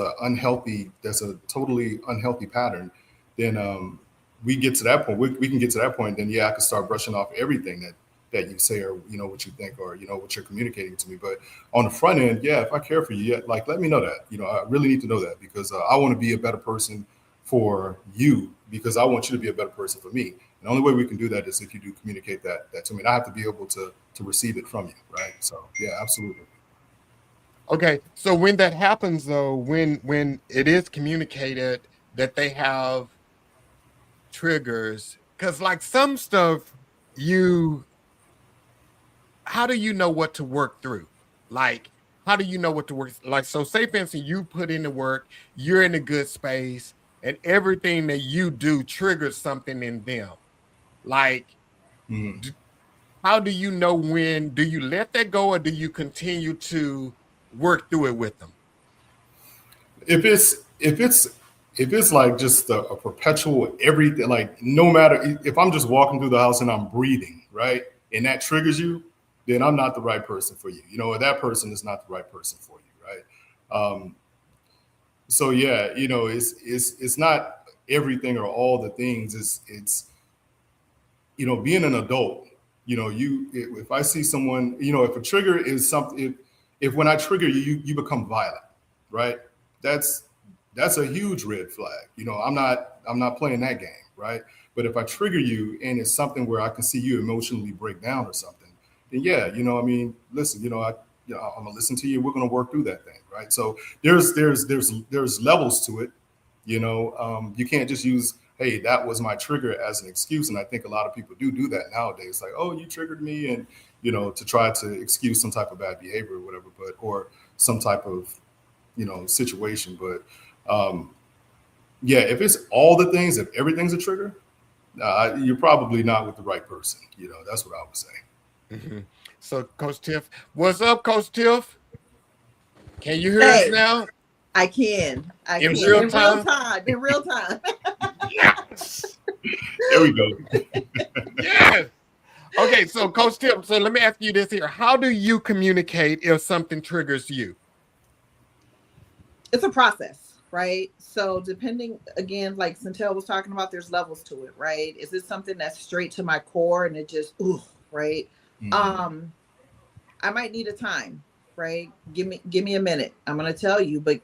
S4: that's a totally unhealthy pattern, then we get to that point. We can get to that point. Then yeah, I can start brushing off everything that you say, or what you think, or what you're communicating to me. But on the front end, yeah, if I care for you, yeah, like, let me know that. I really need to know that, because I want to be a better person for you, because I want you to be a better person for me. And the only way we can do that is if you do communicate that to me. And I have to be able to receive it from you, right? So yeah, absolutely.
S2: Okay, so when that happens, though, when it is communicated that they have triggers, because like some stuff, how do you know what to work through? Like, how do you know what to work? Like, so say for instance, you put in the work, you're in a good space, and everything that you do triggers something in them. Like, how do you know when? Do you let that go, or do you continue to work through it with them?
S4: If it's like just a perpetual everything, like no matter if I'm just walking through the house and I'm breathing, right, and that triggers you, then I'm not the right person for you. Or that person is not the right person for you, right? So yeah, it's not everything or all the things. It's being an adult. If I see someone, if a trigger is something, if when I trigger you become violent, right? That's a huge red flag. I'm not playing that game, right? But if I trigger you and it's something where I can see you emotionally break down or something, then yeah, listen, I'm gonna listen to you. We're gonna work through that thing, right? So there's levels to it. You can't just use, hey, that was my trigger as an excuse. And I think a lot of people do that nowadays. Like, oh, you triggered me, and to try to excuse some type of bad behavior or whatever, or some type of situation. But yeah, if it's all the things, if everything's a trigger, you're probably not with the right person. That's what I would say.
S2: Mm-hmm. So, Coach Tiff, what's up, Coach Tiff? Can you hear us now?
S3: I can.
S2: In real time.
S3: In real time.
S2: Yes.
S4: There we go.
S2: Yes. Okay, so Coach Tiff, so let me ask you this here. How do you communicate if something triggers you?
S3: It's a process, right? So depending, again, like Sentell was talking about, there's levels to it, right? Is it something that's straight to my core and it just, right? Mm-hmm. I might need a time, right? Give me a minute. I'm going to tell you, but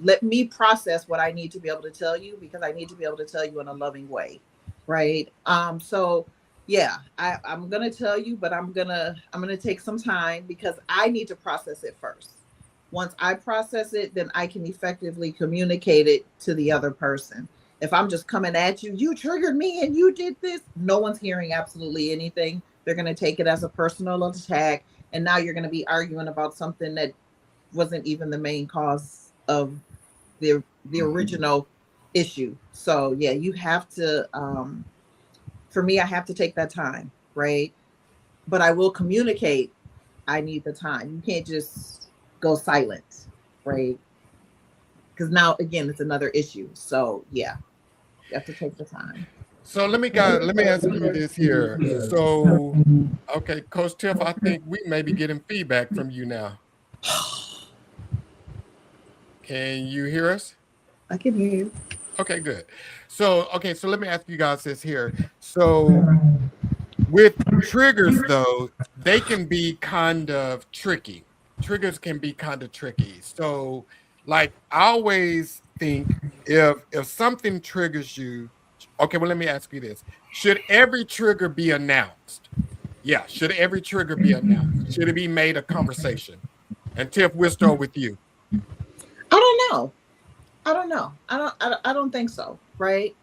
S3: let me process what I need to be able to tell you, because I need to be able to tell you in a loving way, right? So yeah, I'm going to tell you, but I'm going to take some time, because I need to process it first. Once I process it, then I can effectively communicate it to the other person. If I'm just coming at you, you triggered me and you did this, no one's hearing absolutely anything. They're going to take it as a personal attack. And now you're going to be arguing about something that wasn't even the main cause of the original issue. So yeah, you have to For me, I have to take that time, right? But I will communicate. I need the time. You can't just go silent, right? Because now again, it's another issue. So yeah, you have to take the time.
S2: So let me ask you this here. So, okay, Coach Tiff, I think we may be getting feedback from you now. Can you hear us?
S3: I can hear you.
S2: Okay, good. So, okay, so let me ask you guys this here. So, with triggers, though, they can be kind of tricky. Triggers can be kind of tricky. So, like, I always think if something triggers you, okay, well, let me ask you this: should every trigger be announced? Yeah, should every trigger be announced? Should it be made a conversation? And Tiff, we'll start with you.
S3: I don't know. I don't know. I don't think so. Right.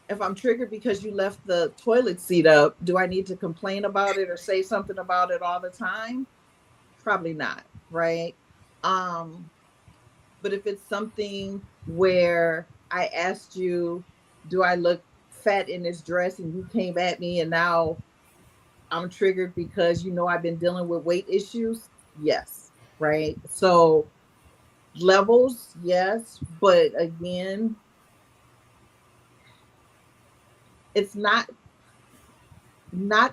S3: If I'm triggered because you left the toilet seat up, do I need to complain about it or say something about it all the time? Probably not. Right. But if it's something where I asked you, do I look fat in this dress, and you came at me, and now I'm triggered because I've been dealing with weight issues. Yes. Right. So levels, yes. But again, it's not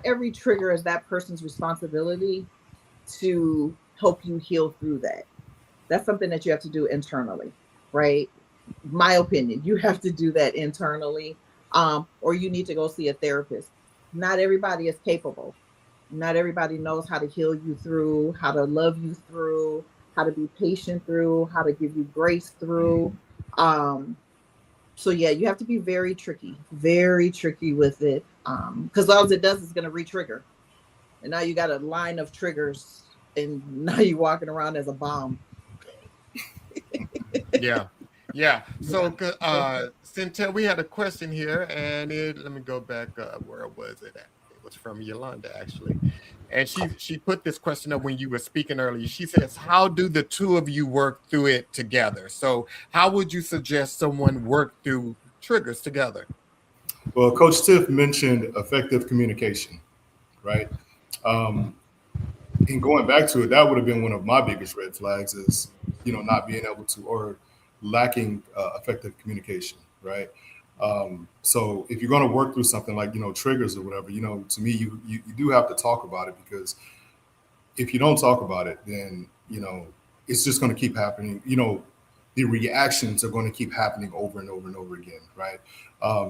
S3: every trigger is that person's responsibility to help you heal through that. That's something that you have to do internally, right? My opinion, you have to do that internally, or you need to go see a therapist. Not everybody is capable. Not everybody knows how to heal you through, how to love you through, how to be patient through, how to give you grace through. So yeah, you have to be very tricky with it, because all it does is going to re-trigger, and now you got a line of triggers, and now you're walking around as a bomb.
S2: Yeah. So, Sentell, we had a question here, and let me go back. Where was it at? It was from Yolanda, actually. And she put this question up when you were speaking earlier. She says, how do the two of you work through it together? So how would you suggest someone work through triggers together?
S4: Well, Coach Tiff mentioned effective communication, right? And going back to it, that would have been one of my biggest red flags is, not being able to, or lacking effective communication, right? So if you're going to work through something like, triggers or whatever, to me, you do have to talk about it, because if you don't talk about it, then, it's just going to keep happening. The reactions are going to keep happening over and over and over again, right?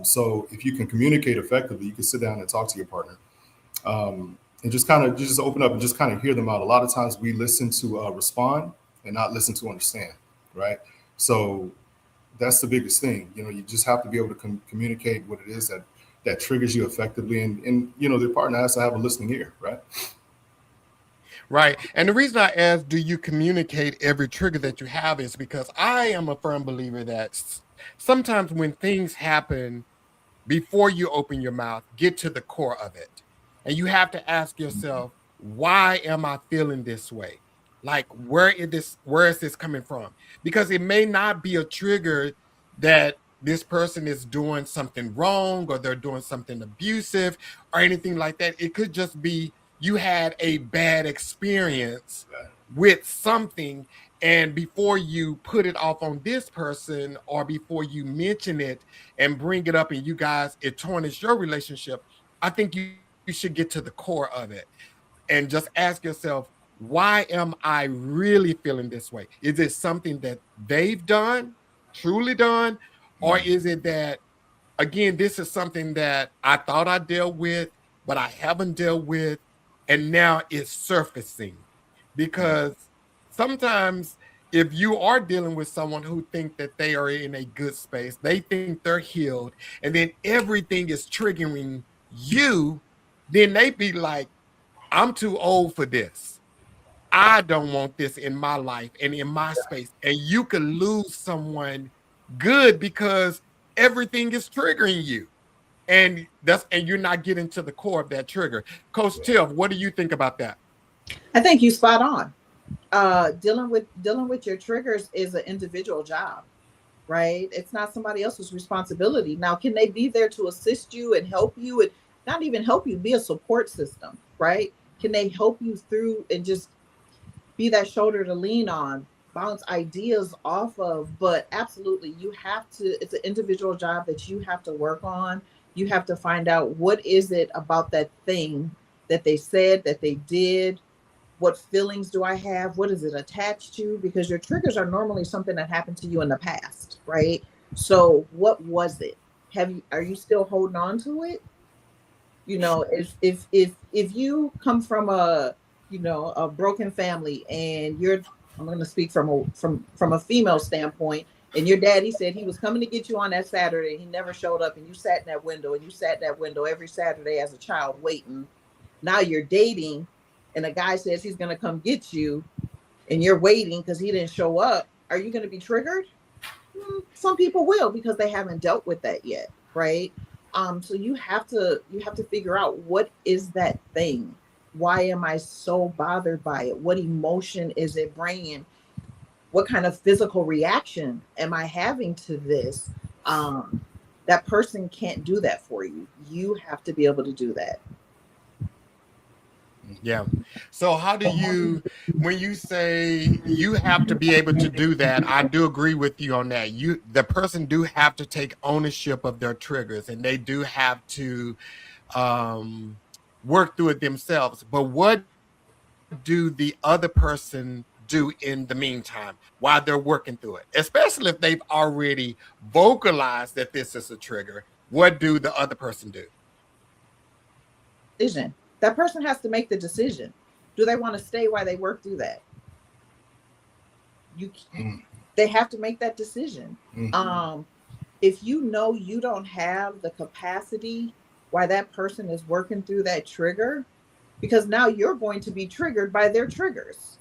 S4: So if you can communicate effectively, you can sit down and talk to your partner, and just open up and just kind of hear them out. A lot of times we listen to respond and not listen to understand, right? So that's the biggest thing. You just have to be able to communicate what it is that triggers you effectively, and the partner has to have a listening ear, right?
S2: Right. And the reason I ask, do you communicate every trigger that you have, is because I am a firm believer that sometimes when things happen, before you open your mouth, get to the core of it. And you have to ask yourself, why am I feeling this way? Like, where is this coming from? Because it may not be a trigger that this person is doing something wrong, or they're doing something abusive or anything like that. It could just be you had a bad experience with something, and before you put it off on this person, or before you mention it and bring it up and it tarnishes your relationship, I think you should get to the core of it and just ask yourself, why am I really feeling this way? Is it something that they've done, truly done? Or is it that, again, this is something that I thought I dealt with, but I haven't dealt with, and now it's surfacing? Because sometimes if you are dealing with someone who think that they are in a good space, they think they're healed, and then everything is triggering you, then they be like, I'm too old for this. I don't want this in my life and in my space. And you could lose someone good because everything is triggering you. And you're not getting to the core of that trigger. Coach Tiff, what do you think about that?
S3: I think you spot on. Dealing with your triggers is an individual job, right? It's not somebody else's responsibility. Now, can they be there to assist you and help you, and not even help you, be a support system, right? Can they help you through and just be that shoulder to lean on, bounce ideas off of? But absolutely, you have to, it's an individual job that you have to work on. You have to find out what is it about that thing that they said, that they did. What feelings do I have? What is it attached to? Because your triggers are normally something that happened to you in the past, right? So what was it? Are you still holding on to it? You know, if you come from a, you know, a broken family, and you're, I'm going to speak from a female standpoint, and your daddy said he was coming to get you on that Saturday, he never showed up, and you sat in that window, and you sat in that window every Saturday as a child waiting. Now you're dating, and a guy says he's going to come get you, and you're waiting because he didn't show up. Are you going to be triggered? Some people will, because they haven't dealt with that yet, right? So you have to figure out, what is that thing? Why am I so bothered by it? What emotion is it bringing? What kind of physical reaction am I having to this? That person can't do that for you. You have to be able to do that.
S2: Yeah. So how do you, when you say you have to be able to do that, I do agree with you on that. The person do have to take ownership of their triggers, and they do have to work through it themselves. But what do the other person do in the meantime while they're working through it? Especially if they've already vocalized that this is a trigger, what do the other person do?
S3: Decision. That person has to make the decision. Do they want to stay while they work through that? They have to make that decision. If you know you don't have the capacity while that person is working through that trigger, because now you're going to be triggered by their triggers.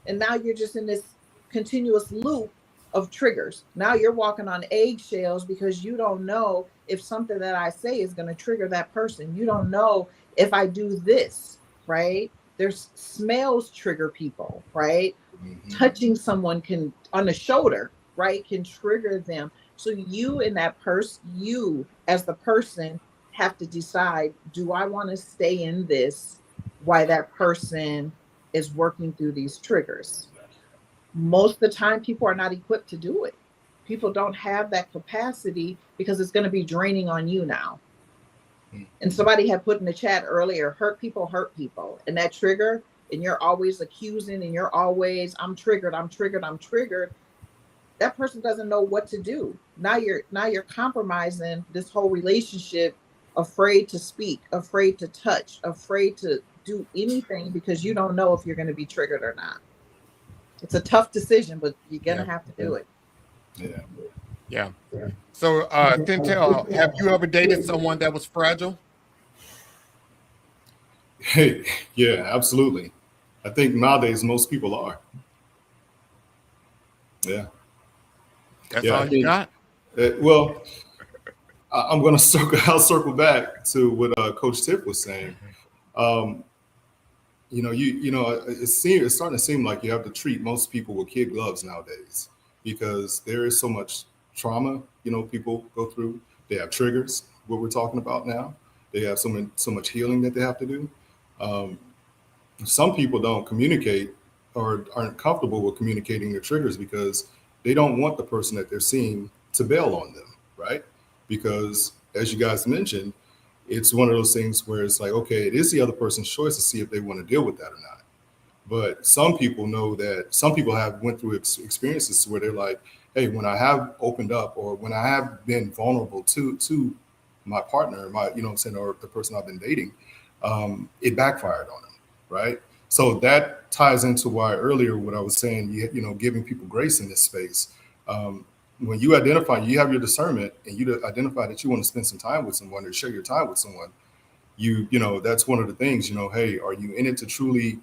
S3: And now you're just in this continuous loop of triggers. Now you're walking on eggshells, because you don't know if something that I say is going to trigger that person. You don't know if I do this, right? There's smells trigger people, right? Touching someone can, on the shoulder, right, can trigger them. So you and that person, you as the person, have to decide, do I want to stay in this while that person is working through these triggers? Most of the time, people are not equipped to do it. People don't have that capacity, because it's going to be draining on you now. And somebody had put in the chat earlier, hurt people. And that trigger, and you're always accusing, and you're always, I'm triggered. That person doesn't know what to do. Now you're compromising this whole relationship, afraid to speak, afraid to touch, afraid to do anything, because you don't know if you're going to be triggered or not. It's a tough decision, but you're going to have to do it.
S2: Yeah. So, Sentell, have you ever dated someone that was fragile?
S4: Hey, yeah, absolutely. I think nowadays most people are. Yeah.
S2: That's all you got?
S4: Well, I'm going to I'll circle back to what Coach Tiff was saying. It's starting to seem like you have to treat most people with kid gloves nowadays, because there is so much trauma, people go through. They have triggers, what we're talking about now. They have so much healing that they have to do. Some people don't communicate, or aren't comfortable with communicating their triggers, because they don't want the person that they're seeing to bail on them, right? Because, as you guys mentioned, it's one of those things where it's like, okay, it is the other person's choice to see if they want to deal with that or not. But some people know that, some people have went through experiences where they're like, hey, when I have opened up, or when I have been vulnerable to my partner, or the person I've been dating, it backfired on them, right? So that ties into why earlier what I was saying, giving people grace in this space. When you identify, you have your discernment, and you identify that you want to spend some time with someone, or share your time with someone, that's one of the things, hey, are you in it to truly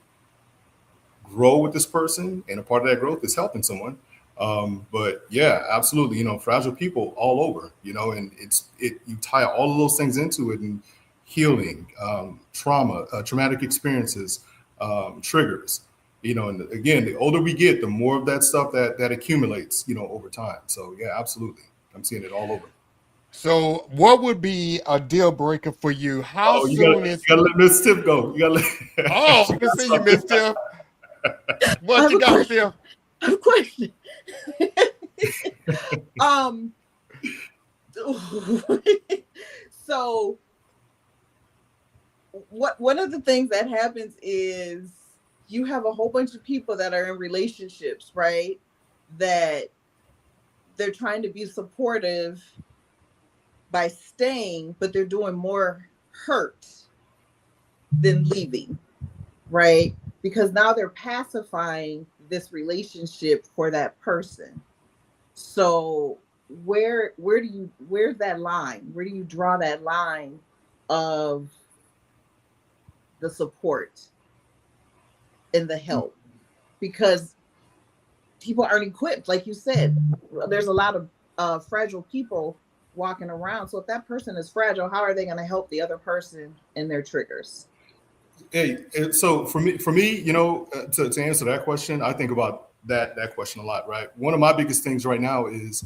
S4: grow with this person? And a part of that growth is helping someone. But yeah, absolutely, fragile people all over, and you tie all of those things into it, and healing, trauma, traumatic experiences, triggers. And again, the older we get, the more of that stuff that accumulates, over time. So yeah, absolutely. I'm seeing it all over.
S2: So what would be a deal breaker for you? How
S4: Oh,
S2: soon is
S4: you gotta let Miss Tiff go. You gotta let
S2: Oh, I can see you, Miss Tiff.
S3: I
S2: What
S3: have
S2: you
S3: a
S2: got,
S3: question.
S2: Tiff?
S3: I have a question. So one of the things that happens is you have a whole bunch of people that are in relationships, right? That they're trying to be supportive by staying, but they're doing more hurt than leaving, right? Because now they're pacifying this relationship for that person. So where's that line? Where do you draw that line of the support and the help? Because people aren't equipped, like you said. There's a lot of fragile people walking around. So if that person is fragile, how are they going to help the other person in their triggers?
S4: Hey, so for me, to answer that question, I think about that question a lot, right? One of my biggest things right now is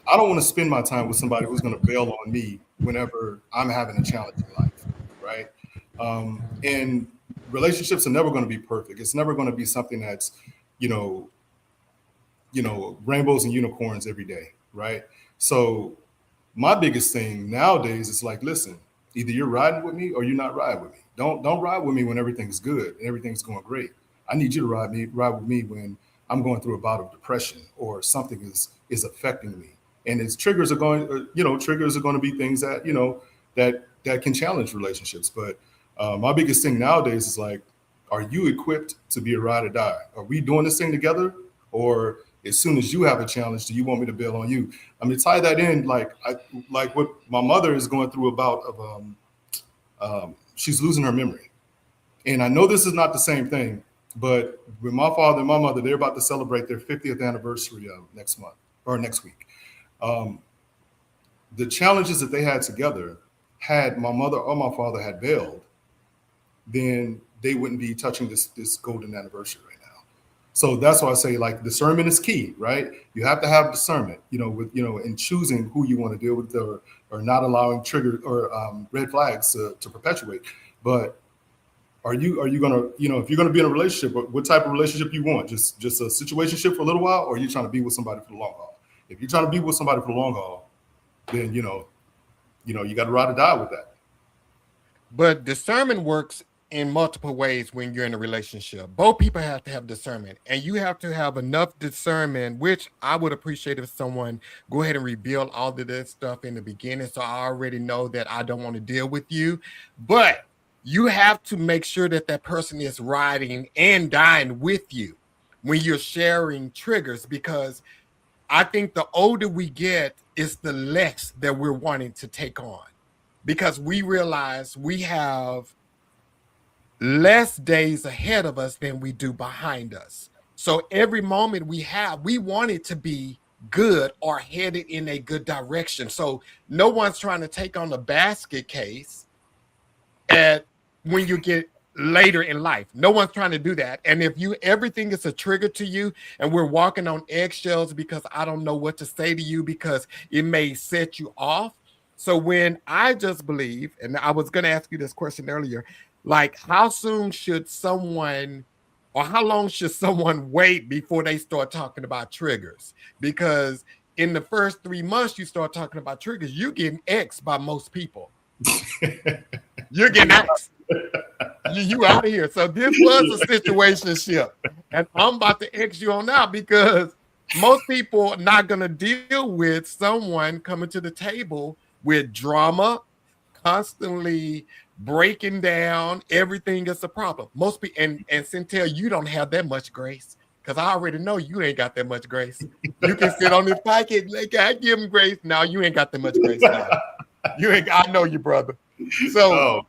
S4: I don't want to spend my time with somebody who's going to bail on me whenever I'm having a challenge in life, right? And relationships are never going to be perfect. It's never going to be something that's, you know, rainbows and unicorns every day, right? So my biggest thing nowadays is like, listen, either you're riding with me or you're not riding with me. Don't ride with me when everything's good and everything's going great. I need you to ride with me when I'm going through a bout of depression or something is affecting me. And its triggers are going, triggers are going to be things that, that can challenge relationships. But my biggest thing nowadays is like, are you equipped to be a ride or die? Are we doing this thing together? Or as soon as you have a challenge, do you want me to bail on you? I mean, tie that in, like what my mother is going through a bout of, she's losing her memory. And I know this is not the same thing, but with my father and my mother, they're about to celebrate their 50th anniversary next month or next week. The challenges that they had together, had my mother or my father had bailed, then they wouldn't be touching this golden anniversary right now. So that's why I say, like, discernment is key, right? You have to have discernment, in choosing who you want to deal with or not allowing trigger or red flags to perpetuate. But are you gonna, if you're gonna be in a relationship, what type of relationship you want? Just a situationship for a little while, or are you trying to be with somebody for the long haul? If you're trying to be with somebody for the long haul, then you got to ride or die with that.
S2: But discernment works in multiple ways when you're in a relationship. Both people have to have discernment, and you have to have enough discernment, which I would appreciate if someone go ahead and reveal all of this stuff in the beginning, so I already know that I don't want to deal with you. But you have to make sure that that person is riding and dying with you when you're sharing triggers, because I think the older we get is the less that we're wanting to take on, because we realize we have less days ahead of us than we do behind us. So every moment we have, we want it to be good or headed in a good direction. So no one's trying to take on the basket case when you get later in life. No one's trying to do that. And if everything is a trigger to you and we're walking on eggshells because I don't know what to say to you because it may set you off. So when I just believe, and I was going to ask you this question earlier, like how soon should someone, or how long should someone wait before they start talking about triggers? Because in the first 3 months you start talking about triggers, you're getting X by most people. You're getting X. You out of here. So this was a situationship, and I'm about to X you on out because most people are not going to deal with someone coming to the table with drama, constantly breaking down. Everything is a problem. Most people, and Sentell, you don't have that much grace, because I already know you ain't got that much grace. You can sit on this pocket, like I give him grace. No, you ain't got that much grace now. You ain't. I know you, brother. So,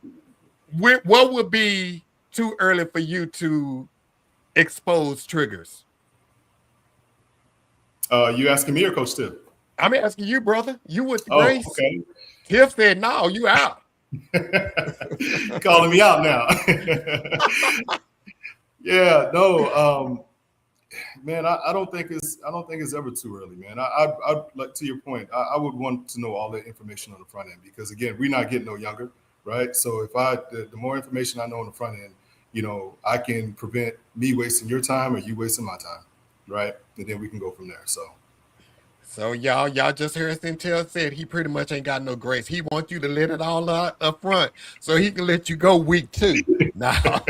S2: what would be too early for you to expose triggers?
S4: You asking me or Coach Tiff?
S2: I'm asking you, brother. You with the
S4: Oh,
S2: grace?
S4: okay.
S2: Tiff said, "No, you out."
S4: Calling me out now. Yeah, no, man, I don't think it's ever too early, man. I like to your point. I would want to know all the information on the front end because again, we're not getting no younger, right? So if the more information I know on the front end, you know, I can prevent me wasting your time or you wasting my time, right? And then we can go from there.
S2: So y'all just heard Sentell said he pretty much ain't got no grace. He wants you to let it all out up front so he can let you go week 2. Now,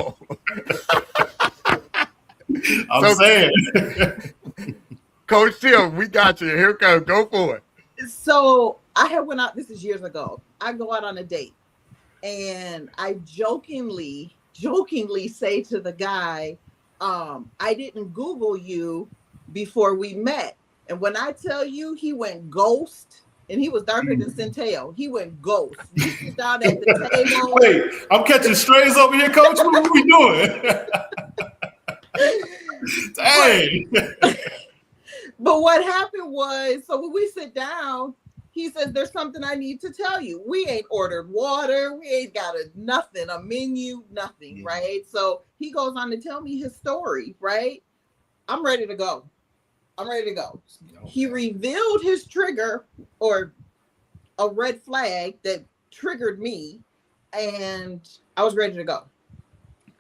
S4: I'm saying,
S2: Coach Tiff, we got you. Here it goes. Go for it.
S3: So I had went out, this is years ago. I go out on a date and I jokingly say to the guy, I didn't Google you before we met. And when I tell you he went ghost, and he was darker than Sentell, he went ghost. We sit down at the table.
S4: wait, I'm catching strays over here, coach. What are we doing? Dang.
S3: But what happened was, so when we sit down, he says, there's something I need to tell you. We ain't ordered water. We ain't got nothing, a menu, nothing, right? So he goes on to tell me his story, right? I'm ready to go. Okay. He revealed his trigger or a red flag that triggered me, and I was ready to go.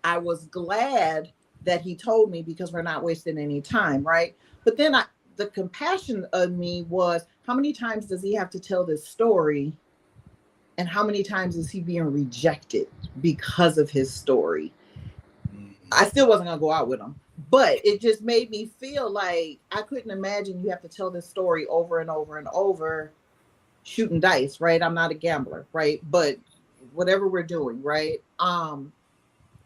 S3: I was glad that he told me because we're not wasting any time, right? But then the compassion of me was, how many times does he have to tell this story? And how many times is he being rejected because of his story? I still wasn't going to go out with him, but it just made me feel like I couldn't imagine you have to tell this story over and over and over, shooting dice, right? I'm not a gambler, right? But whatever we're doing, right?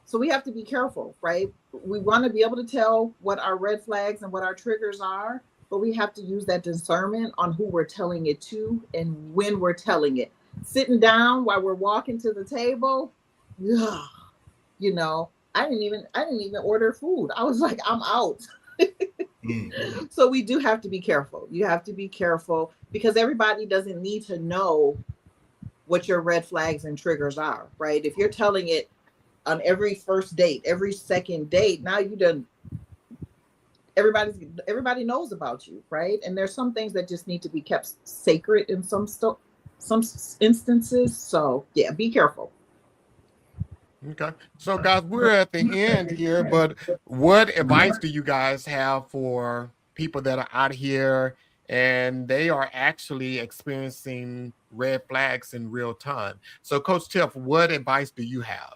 S3: So we have to be careful, right? We want to be able to tell what our red flags and what our triggers are, but we have to use that discernment on who we're telling it to and when we're telling it. Sitting down while we're walking to the table, you know, I didn't even order food. I was like, I'm out. So we do have to be careful. You have to be careful because everybody doesn't need to know what your red flags and triggers are, right? If you're telling it on every first date, every second date, now you done, everybody knows about you, right? And there's some things that just need to be kept sacred in some instances. So yeah, be careful.
S2: Okay. So guys, we're at the end here, but what advice do you guys have for people that are out here and they are actually experiencing red flags in real time? So Coach Tiff, what advice do you have?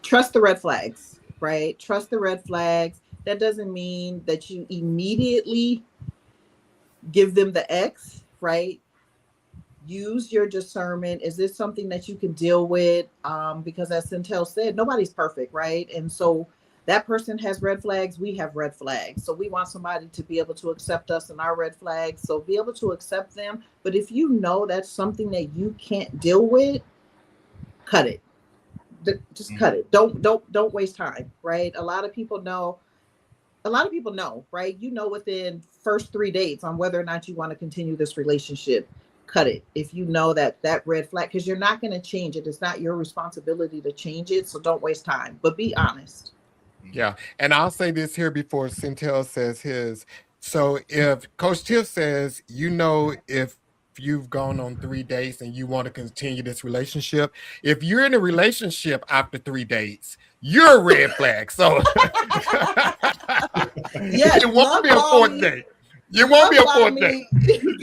S3: Trust the red flags, right? Trust the red flags. That doesn't mean that you immediately give them the X, right? Use your discernment. Is this something that you can deal with? Because as Sentell said, nobody's perfect, right? And so that person has red flags. We have red flags. So we want somebody to be able to accept us and our red flags. So be able to accept them. But if you know that's something that you can't deal with, cut it. Just cut it. Don't waste time, right? A lot of people know, right? You know, within first 3 dates on whether or not you want to continue this relationship. Cut it if you know that red flag, because you're not going to change it. It's not your responsibility to change it. So don't waste time, but be honest.
S2: Yeah. And I'll say this here before Sentell says his. So if Coach Tiff says, you know, if you've gone on 3 dates and you want to continue this relationship, if you're in a relationship after 3 dates, you're a red flag. So
S3: yes,
S2: it won't be a 4th date. You won't be a 4th date.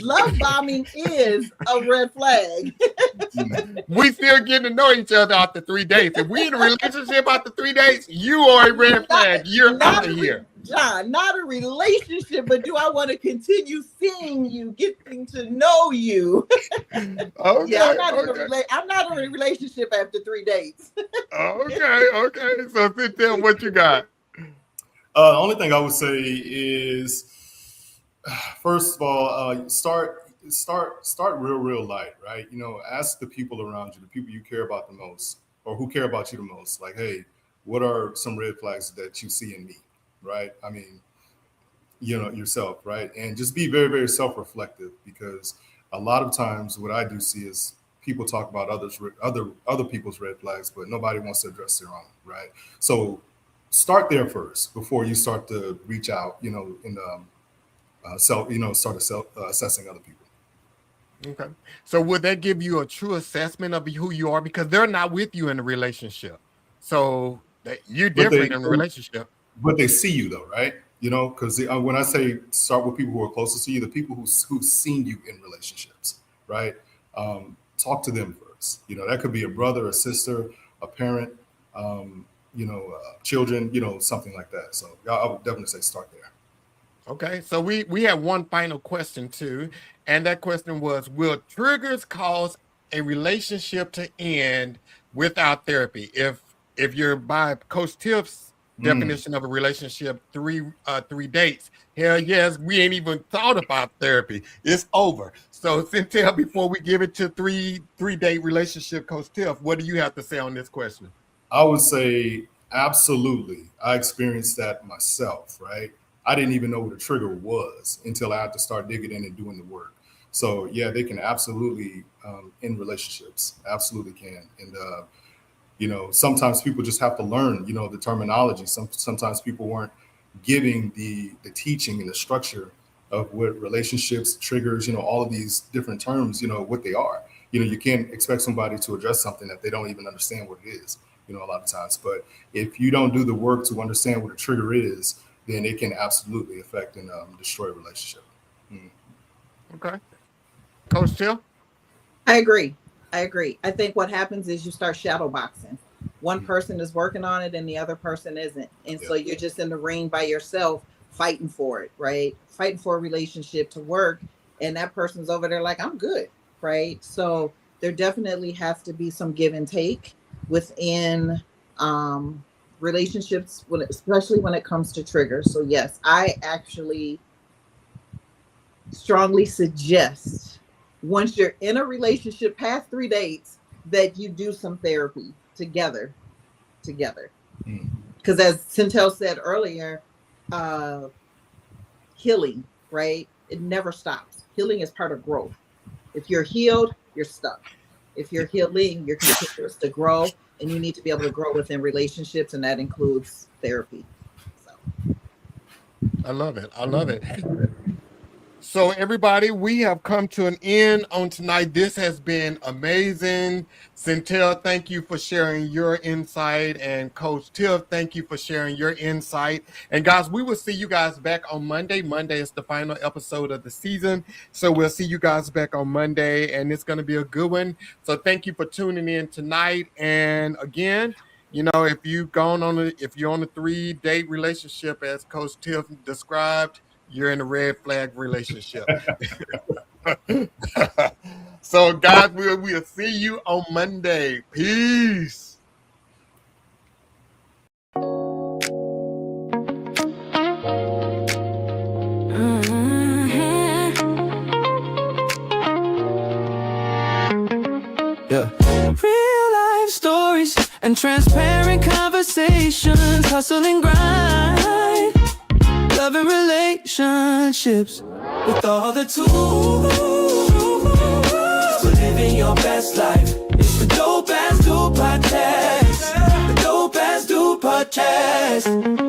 S3: Love bombing is a red flag.
S2: We still getting to know each other after 3 dates. If we in a relationship after 3 dates, you are a red flag. You're out of here.
S3: John, not a relationship, but do I want to continue seeing you, getting to know you?
S2: Okay.
S3: Yeah, I'm not in a relationship after 3 dates.
S2: Okay. So Sentell, what you got?
S4: The only thing I would say is, first of all, start real light, right? You know, ask the people around you, the people you care about the most, or who care about you the most. Like, hey, what are some red flags that you see in me, right? I mean, you know, yourself, right? And just be very, very self-reflective because a lot of times what I do see is people talk about other people's red flags, but nobody wants to address their own, right? So start there first before you start to reach out, and assessing other people.
S2: Okay. So would that give you a true assessment of who you are, because they're not with you in a relationship? So that you're different in a relationship.
S4: But they see you though, right? Because when I say start with people who are closest to you, the people who've seen you in relationships, right? Talk to them first. That could be a brother, a sister, a parent, children, something like that. So I would definitely say start there.
S2: Okay, so we have one final question too, and that question was: will triggers cause a relationship to end without therapy? If you're by Coach Tiff's definition of a relationship, three dates, hell yes, we ain't even thought about therapy. It's over. So Sentell, before we give it to three date relationship, Coach Tiff, what do you have to say on this question?
S4: I would say absolutely. I experienced that myself, right? I didn't even know what a trigger was until I had to start digging in and doing the work. So yeah, they can absolutely end relationships, absolutely can. And sometimes people just have to learn, the terminology. Sometimes people weren't giving the teaching and the structure of what relationships, triggers, all of these different terms, what they are. You can't expect somebody to address something that they don't even understand what it is, a lot of times. But if you don't do the work to understand what a trigger is, then it can absolutely affect and destroy a relationship.
S2: Okay. Coach Tiff?
S3: I agree. I think what happens is you start shadow boxing. One person is working on it and the other person isn't. And so you're just in the ring by yourself fighting for it, right? Fighting for a relationship to work. And that person's over there like, I'm good, right? So there definitely has to be some give and take within relationships, especially when it comes to triggers. So yes, I actually strongly suggest once you're in a relationship past 3 dates that you do some therapy together. Because as Sentell said earlier, healing, right? It never stops. Healing is part of growth. If you're healed, you're stuck. If you're healing, you're continuous to grow, and you need to be able to grow within relationships, and that includes therapy. So.
S2: I love it. So everybody, we have come to an end on tonight. This has been amazing. Sentell, thank you for sharing your insight. And Coach Tiff, thank you for sharing your insight. And guys, we will see you guys back on Monday. Monday is the final episode of the season. So we'll see you guys back on Monday, and it's going to be a good one. So thank you for tuning in tonight. And again, if you're on a 3-date relationship, as Coach Tiff described, you're in a red flag relationship. So guys, we'll see you on Monday. Peace.
S1: Yeah. Real life stories and transparent conversations, hustle and grind, love and relationships, with all the tools for living your best life. It's the Dope As Do Podcast. The Dope As Do Podcast.